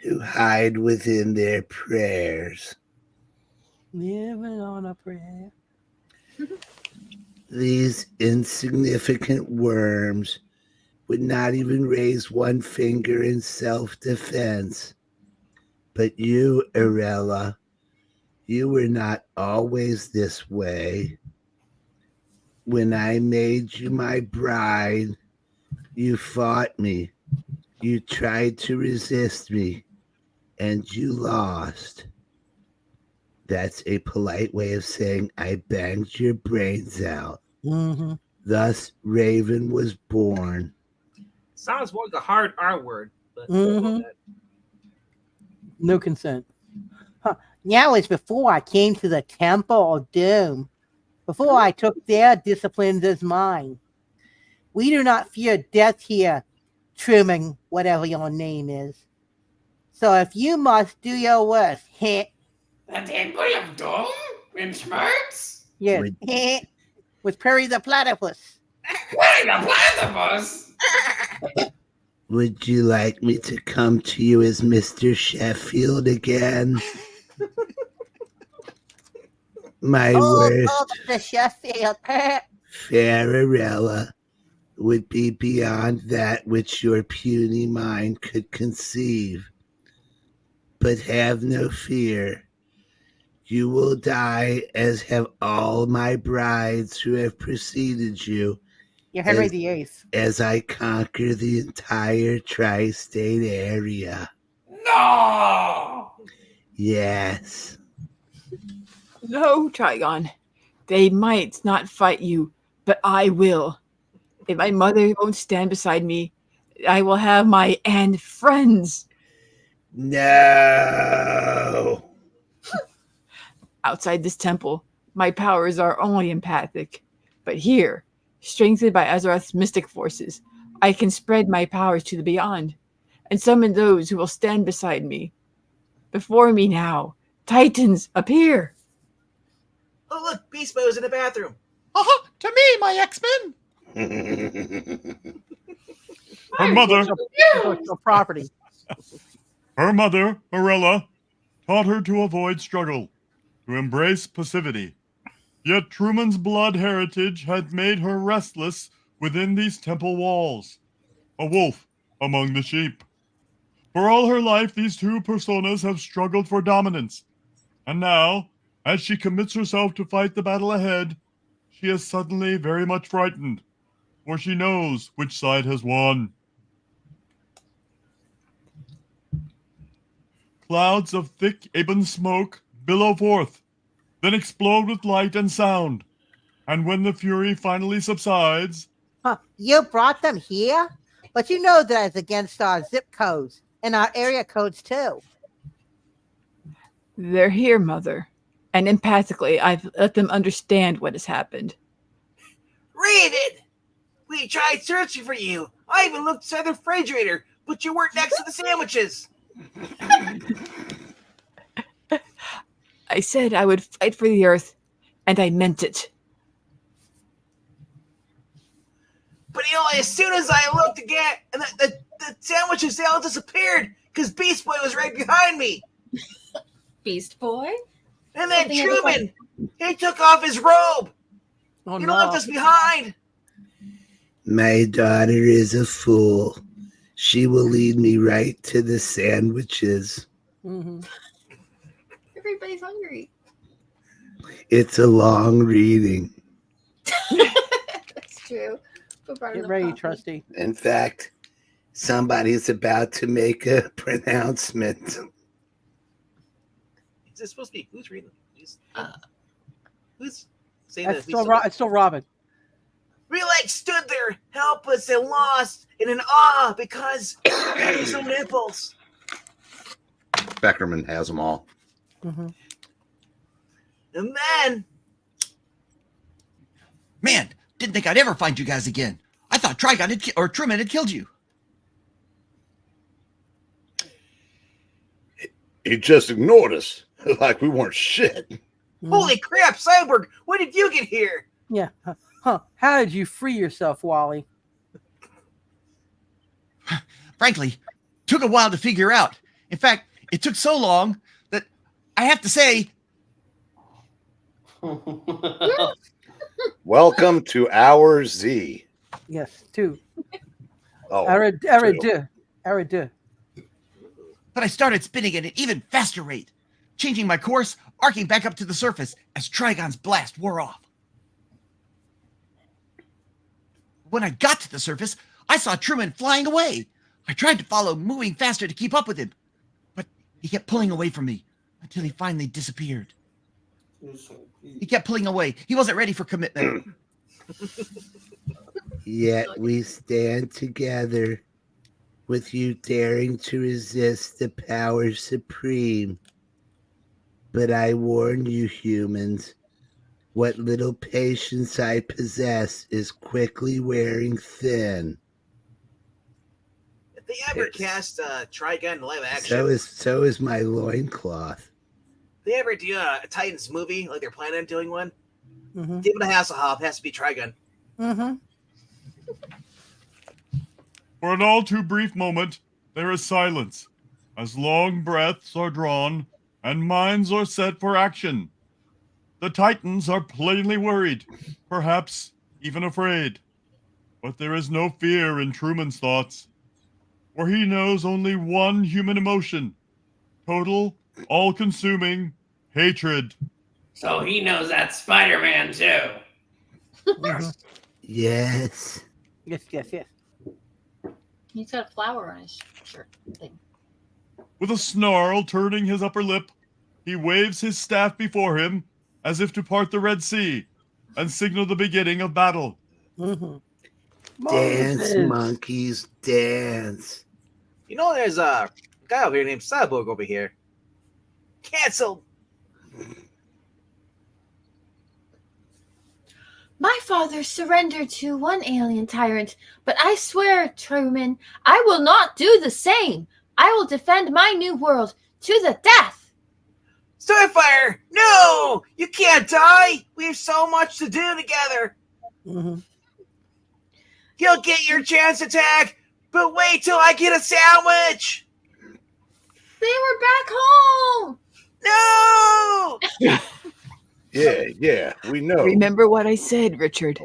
who hide within their prayers. Living on a prayer. These insignificant worms would not even raise one finger in self-defense. But you, Arella, you were not always this way. When I made you my bride, you fought me. You tried to resist me, and you lost. That's a polite way of saying I banged your brains out. Mm-hmm. Thus, Raven was born. Sounds more like a hard R word. But Mm-hmm. No consent. Huh. Now it's before I came to the Temple of Doom. Before I took their disciplines as mine. We do not fear death here, Truman, whatever your name is. So if you must do your worst, heh. The Temple of Doom? In Schmerz? Yes, heh. With Perry the Platypus. Wait, a platypus? Would you like me to come to you as Mr. Sheffield again? My worst the Sheffield. Fararella would be beyond that which your puny mind could conceive. But have no fear. You will die, as have all my brides who have preceded you. You're Henry VIII. As I conquer the entire tri-state area. No! Yes. No, Trigon. They might not fight you, but I will. If my mother won't stand beside me, I will have my and friends. No. Outside this temple, my powers are only empathic. But here, strengthened by Azeroth's mystic forces, I can spread my powers to the beyond, and summon those who will stand beside me. Before me now, Titans appear. Oh, look, Beast Boy's in the bathroom. To me, my X-Men. Her mother, Intellectual property. her mother, Morella, taught her to avoid struggle, to embrace passivity. Yet Truman's blood heritage had made her restless within these temple walls, a wolf among the sheep. For all her life, these two personas have struggled for dominance, and now, as she commits herself to fight the battle ahead, she is suddenly very much frightened, for she knows which side has won. Clouds of thick ebon smoke billow forth, then explode with light and sound, and when the fury finally subsides... Huh. You brought them here? But you know that it's against our zip codes and our area codes too. They're here, Mother, and empathically, I've let them understand what has happened. Raven! We tried searching for you. I even looked inside the refrigerator, but you weren't next to the sandwiches. I said I would fight for the Earth, and I meant it. But as soon as I looked again, and the sandwiches, they all disappeared because Beast Boy was right behind me. Beast Boy? And then Truman, he took off his robe. Oh, He no. left us behind. My daughter is a fool. She will lead me right to the sandwiches. Mm-hmm. Everybody's hungry. It's a long reading. That's true. Who brought Get the ready, coffee? trusty. In fact, somebody's about to make a pronouncement. Is this supposed to be who's reading? Who's saying It's that? it's still Robin. We stood there, helpless and lost, and in awe because there was no nipples. Beckerman has them all. Mm-hmm. And then Man, didn't think I'd ever find you guys again. I thought Trigon or Truman had killed you. He just ignored us like we weren't shit. holy crap, Cyborg, when did you get here? Yeah. Huh. How did you free yourself, Wally? Frankly, took a while to figure out. In fact, it took so long that I have to say, Welcome to Hour Z. Yes, two. Oh, Aridu. but I started spinning at an even faster rate, changing my course, arcing back up to the surface as Trigon's blast wore off. When I got to the surface, I saw Truman flying away. I tried to follow, moving faster to keep up with him, but he kept pulling away from me until he finally disappeared. He kept pulling away. He wasn't ready for commitment. Yet we stand together, with you daring to resist the power supreme. But I warn you, humans, what little patience I possess is quickly wearing thin. If they ever cast Trigon live action, So is my loincloth. if they ever do a Titans movie, like they're planning on doing one, Mm-hmm. David Hasselhoff has to be Trigon. Mm-hmm. For an all too brief moment, there is silence, as long breaths are drawn and minds are set for action. The Titans are plainly worried, perhaps even afraid. But there is no fear in Truman's thoughts, for he knows only one human emotion: total, all-consuming hatred. So he knows that's Spider-Man too. Yes. Yes. He's got a flower on his shirt thing. With a snarl turning his upper lip, he waves his staff before him as if to part the Red Sea and signal the beginning of battle. Mm-hmm. Dance, monkeys, dance. You know, there's a guy over here named Cyborg over here. Cancelled. My father surrendered to one alien tyrant, but I swear, Truman, I will not do the same. I will defend my new world to the death. Starfire! No! You can't die! We have so much to do together! Mm-hmm. You'll get your chance attack, but wait till I get a sandwich! They were back home! No! Yeah, we know. Remember what I said, Richard.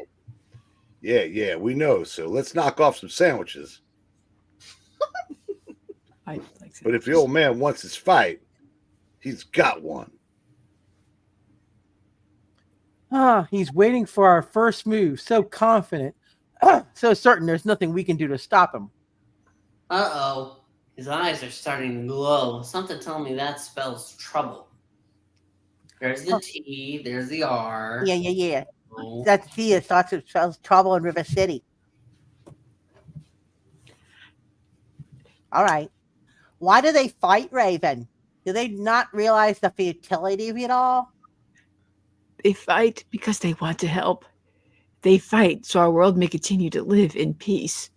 Yeah, we know. So let's knock off some sandwiches. But if the old man wants his fight, he's got one. He's waiting for our first move, so confident, so certain there's nothing we can do to stop him. Uh-oh. His eyes are starting to glow. Something telling me that spells trouble. There's the T, there's the R. Yeah. Oh. That's T. It thoughts it spells trouble in River City. All right. Why do they fight, Raven? Do they not realize the futility of it all? They fight because they want to help. They fight so our world may continue to live in peace.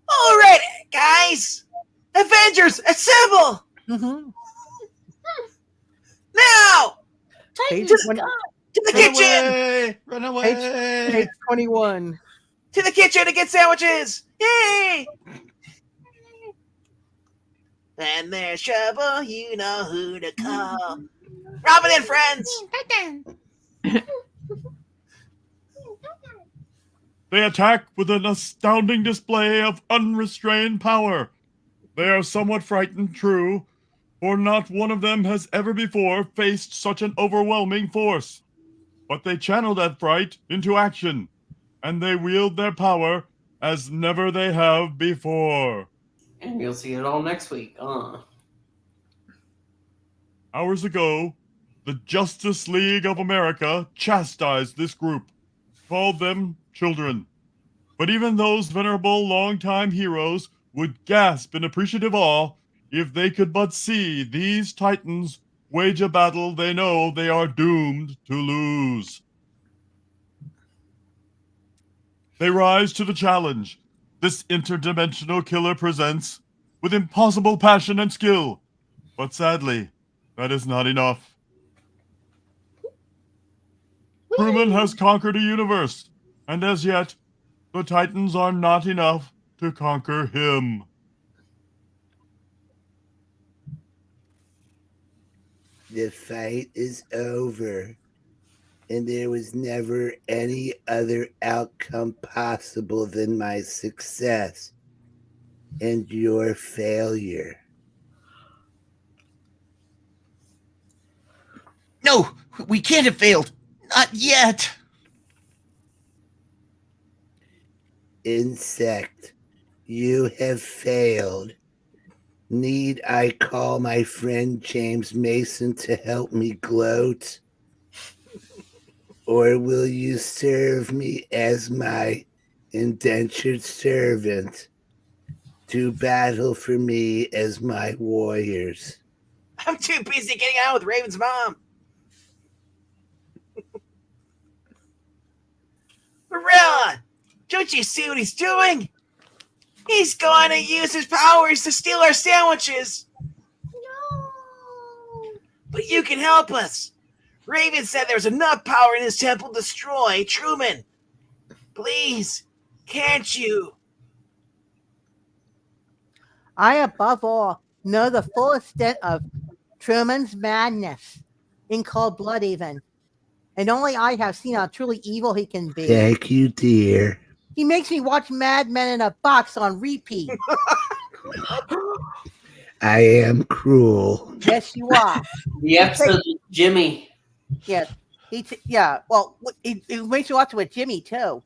All right, guys! Avengers, assemble! Mm-hmm. Now! Page Titans, 20 God. To the Run kitchen! away! Run away! Page 21. To the kitchen to get sandwiches! Yay! And there's trouble, you know who to call. Robin and friends! They attack with an astounding display of unrestrained power. They are somewhat frightened, true, for not one of them has ever before faced such an overwhelming force. But they channel that fright into action, and they wield their power as never they have before. And you'll see it all next week. Hours ago, the Justice League of America chastised this group, called them children. But even those venerable longtime heroes would gasp in appreciative awe if they could but see these titans wage a battle they know they are doomed to lose. They rise to the challenge this interdimensional killer presents with impossible passion and skill. But sadly, that is not enough. Truman has conquered a universe, and as yet, the Titans are not enough to conquer him. The fight is over, and there was never any other outcome possible than my success and your failure. No, we can't have failed. Not yet. Insect, you have failed. Need I call my friend James Mason to help me gloat? Or will you serve me as my indentured servant? Do battle for me as my warriors. I'm too busy getting out with Raven's mom. Marilla, don't you see what he's doing? He's going to use his powers to steal our sandwiches. No. But you can help us. Raven said there's enough power in his temple to destroy Truman. Please, can't you? I, above all, know the full extent of Truman's madness, in cold blood even. And only I have seen how truly evil he can be. Thank you, dear. He makes me watch Mad Men in a Box on repeat. I am cruel. Yes, you are. The episode with Jimmy. Yes. Well, he makes me watch it with Jimmy, too.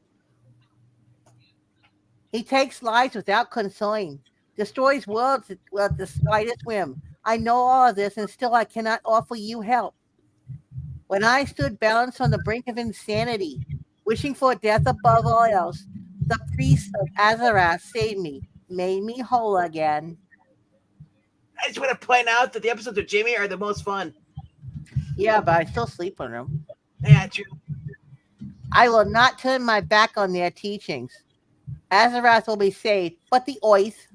He takes lives without concern, destroys worlds at the slightest whim. I know all of this, and still I cannot offer you help. When I stood balanced on the brink of insanity, wishing for death above all else, the priest of Azarath saved me, made me whole again. I just want to point out that the episodes of Jimmy are the most fun. Yeah, but I still sleep on them. Yeah, true. I will not turn my back on their teachings. Azarath will be saved, but the oath.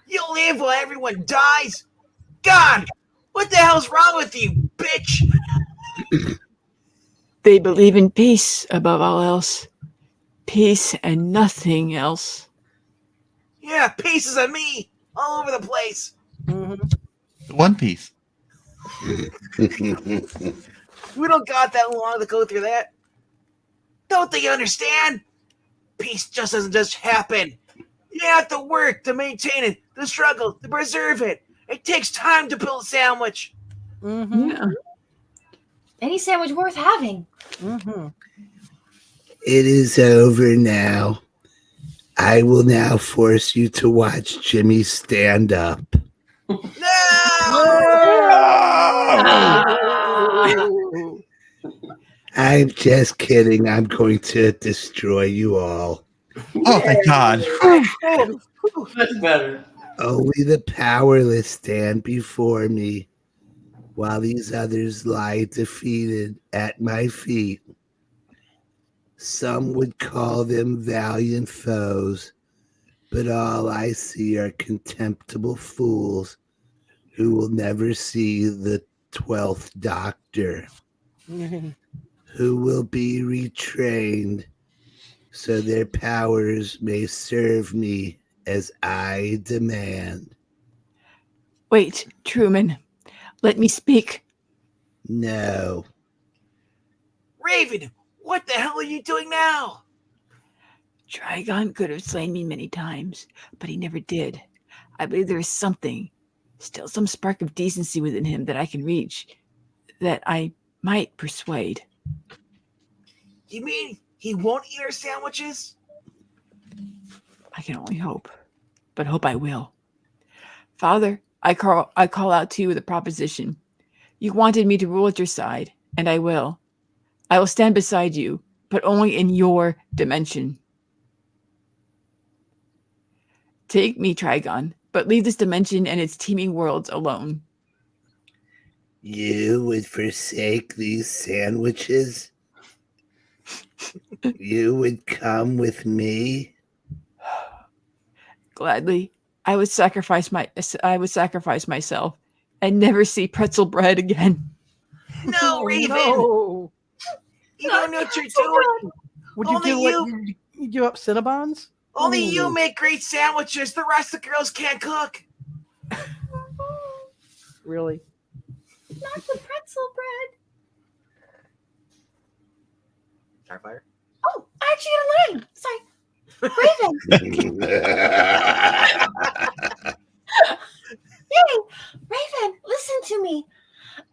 You'll live while everyone dies? God, what the hell's wrong with you, bitch? They believe in peace above all else. Peace and nothing else. Yeah, pieces of me all over the place. Mm-hmm. One Piece. We don't got that long to go through that. Don't they understand? Peace just doesn't just happen. You have to work to maintain it, to struggle, to preserve it. It takes time to build a sandwich. Mm-hmm. Yeah. Any sandwich worth having. Mm-hmm. It is over now. I will now force you to watch Jimmy stand up. No! I'm just kidding. I'm going to destroy you all. Oh, thank God. That's better. Only the powerless stand before me, while these others lie defeated at my feet. Some would call them valiant foes, but all I see are contemptible fools who will never see the 12th Doctor, who will be retrained so their powers may serve me as I demand. Wait, Truman. Let me speak. No. Raven, what the hell are you doing now? Trigon could have slain me many times, but he never did. I believe there is something, still some spark of decency within him that I can reach, that I might persuade. You mean he won't eat our sandwiches? I can only hope, but hope I will. Father, I call out to you with a proposition. You wanted me to rule at your side, and I will. I will stand beside you, but only in your dimension. Take me, Trigon, but leave this dimension and its teeming worlds alone. You would forsake these sandwiches? You would come with me? Gladly, I would sacrifice myself and never see pretzel bread again. No, Raven! No. You don't know what you're doing. Would you Only do you- what you do up Cinnabons? Only Ooh. you make great sandwiches. The rest of the girls can't cook. Really? Not the pretzel bread. Starfire? Oh, I actually got a line. Sorry. Raven. Yay! Raven, listen to me.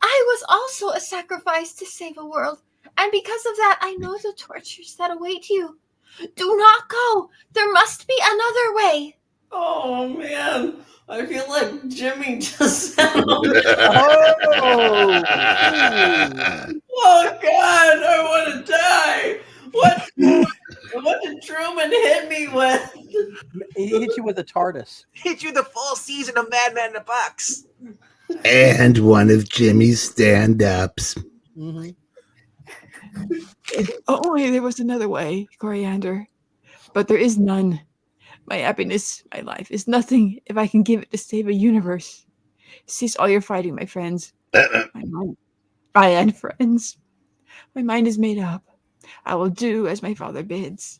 I was also a sacrifice to save a world, and because of that, I know the tortures that await you. Do not go. There must be another way. Oh man, I feel like Jimmy just said. Oh, Oh God, I want to die. What did Truman hit me with? he hit you with a TARDIS. Hit you the full season of Madman in the Box. And one of Jimmy's stand-ups. Mm-hmm. If only there was another way, Coriander. But there is none. My happiness, my life is nothing if I can give it to save a universe. Cease all your fighting, my friends. And friends. My mind is made up. I will do as my father bids.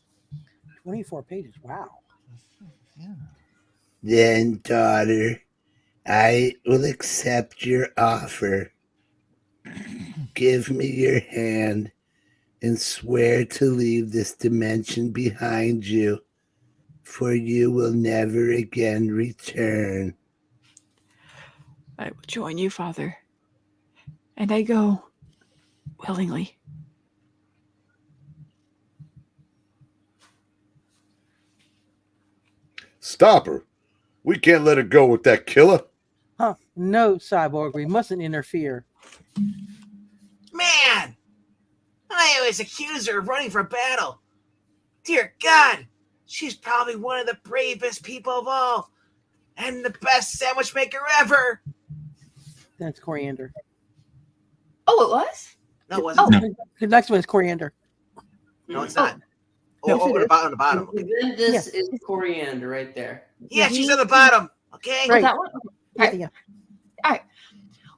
24 pages. Wow. Then, daughter, I will accept your offer. Give me your hand and swear to leave this dimension behind you, for you will never again return. I will join you, Father. And I go willingly. Stop her. We can't let her go with that killer. Huh. No, Cyborg. We mustn't interfere. Man! I always accuse her of running for battle. Dear God, she's probably one of the bravest people of all. And the best sandwich maker ever. That's Coriander. Oh, it was? No, it wasn't. No. The next one is Coriander. No, it's not. No, Oh, on the bottom. Okay. Then this is Coriander right there. Yeah, she's on the bottom. Okay. Right. That one? Okay. Yeah. All right.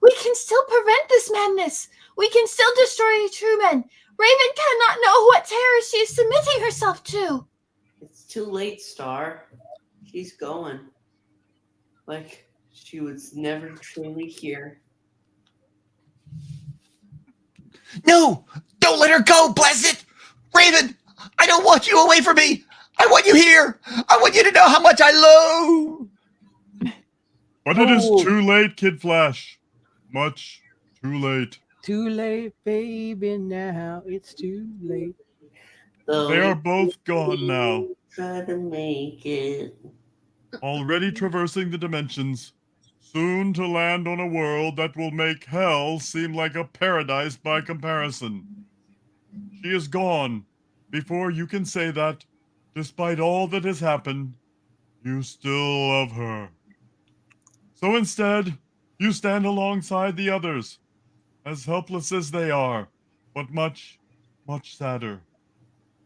We can still prevent this madness. We can still destroy Truman. Raven cannot know what terror she is submitting herself to. It's too late, Star. She's going. Like she was never truly here. No! Don't let her go, bless it! Raven, I don't want you away from me! I want you here! I want you to know how much I love! But it is Oh. too late, Kid Flash. Much too late. Too late, baby. Now it's too late. They are both gone now, Try to make it. already traversing the dimensions, soon to land on a world that will make hell seem like a paradise by comparison. She is gone before you can say that, despite all that has happened, you still love her. So instead, you stand alongside the others, as helpless as they are, but much, much sadder.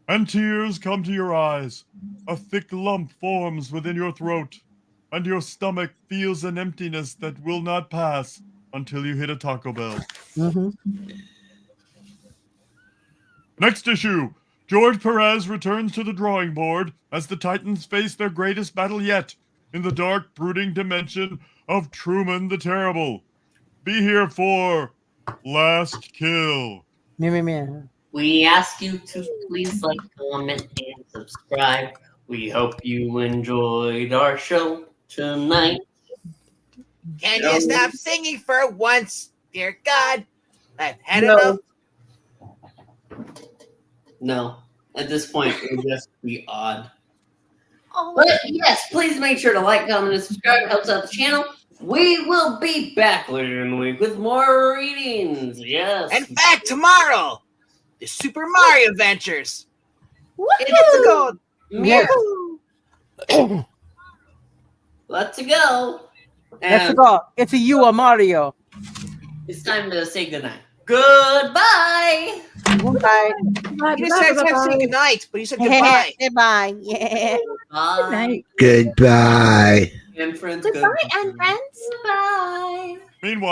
And tears come to your eyes. A thick lump forms within your throat, and your stomach feels an emptiness that will not pass until you hit a Taco Bell. Mm-hmm. Next issue, George Pérez returns to the drawing board as the Titans face their greatest battle yet in the dark, brooding dimension of Truman the Terrible. Be here for Last Kill. Me. We ask you to please like, comment, and subscribe. We hope you enjoyed our show tonight. Can you stop singing for once? Dear God, I've had No. enough. No, at this point, it would just be odd. Oh, But yes, please make sure to like, comment, and subscribe. It helps out the channel. We will be back later in the week with more readings. Yes. In fact, tomorrow, the Super Mario Adventures. woohoo! It's a gold. Mirror. Let's go. That's And all. It's a you, a Mario. it's time to say goodnight. Goodbye. Goodbye. You said say goodnight, but you said goodbye. Goodbye. Yeah. Bye. Good night. Goodbye. And friends, Goodbye, and friends. Bye. Meanwhile,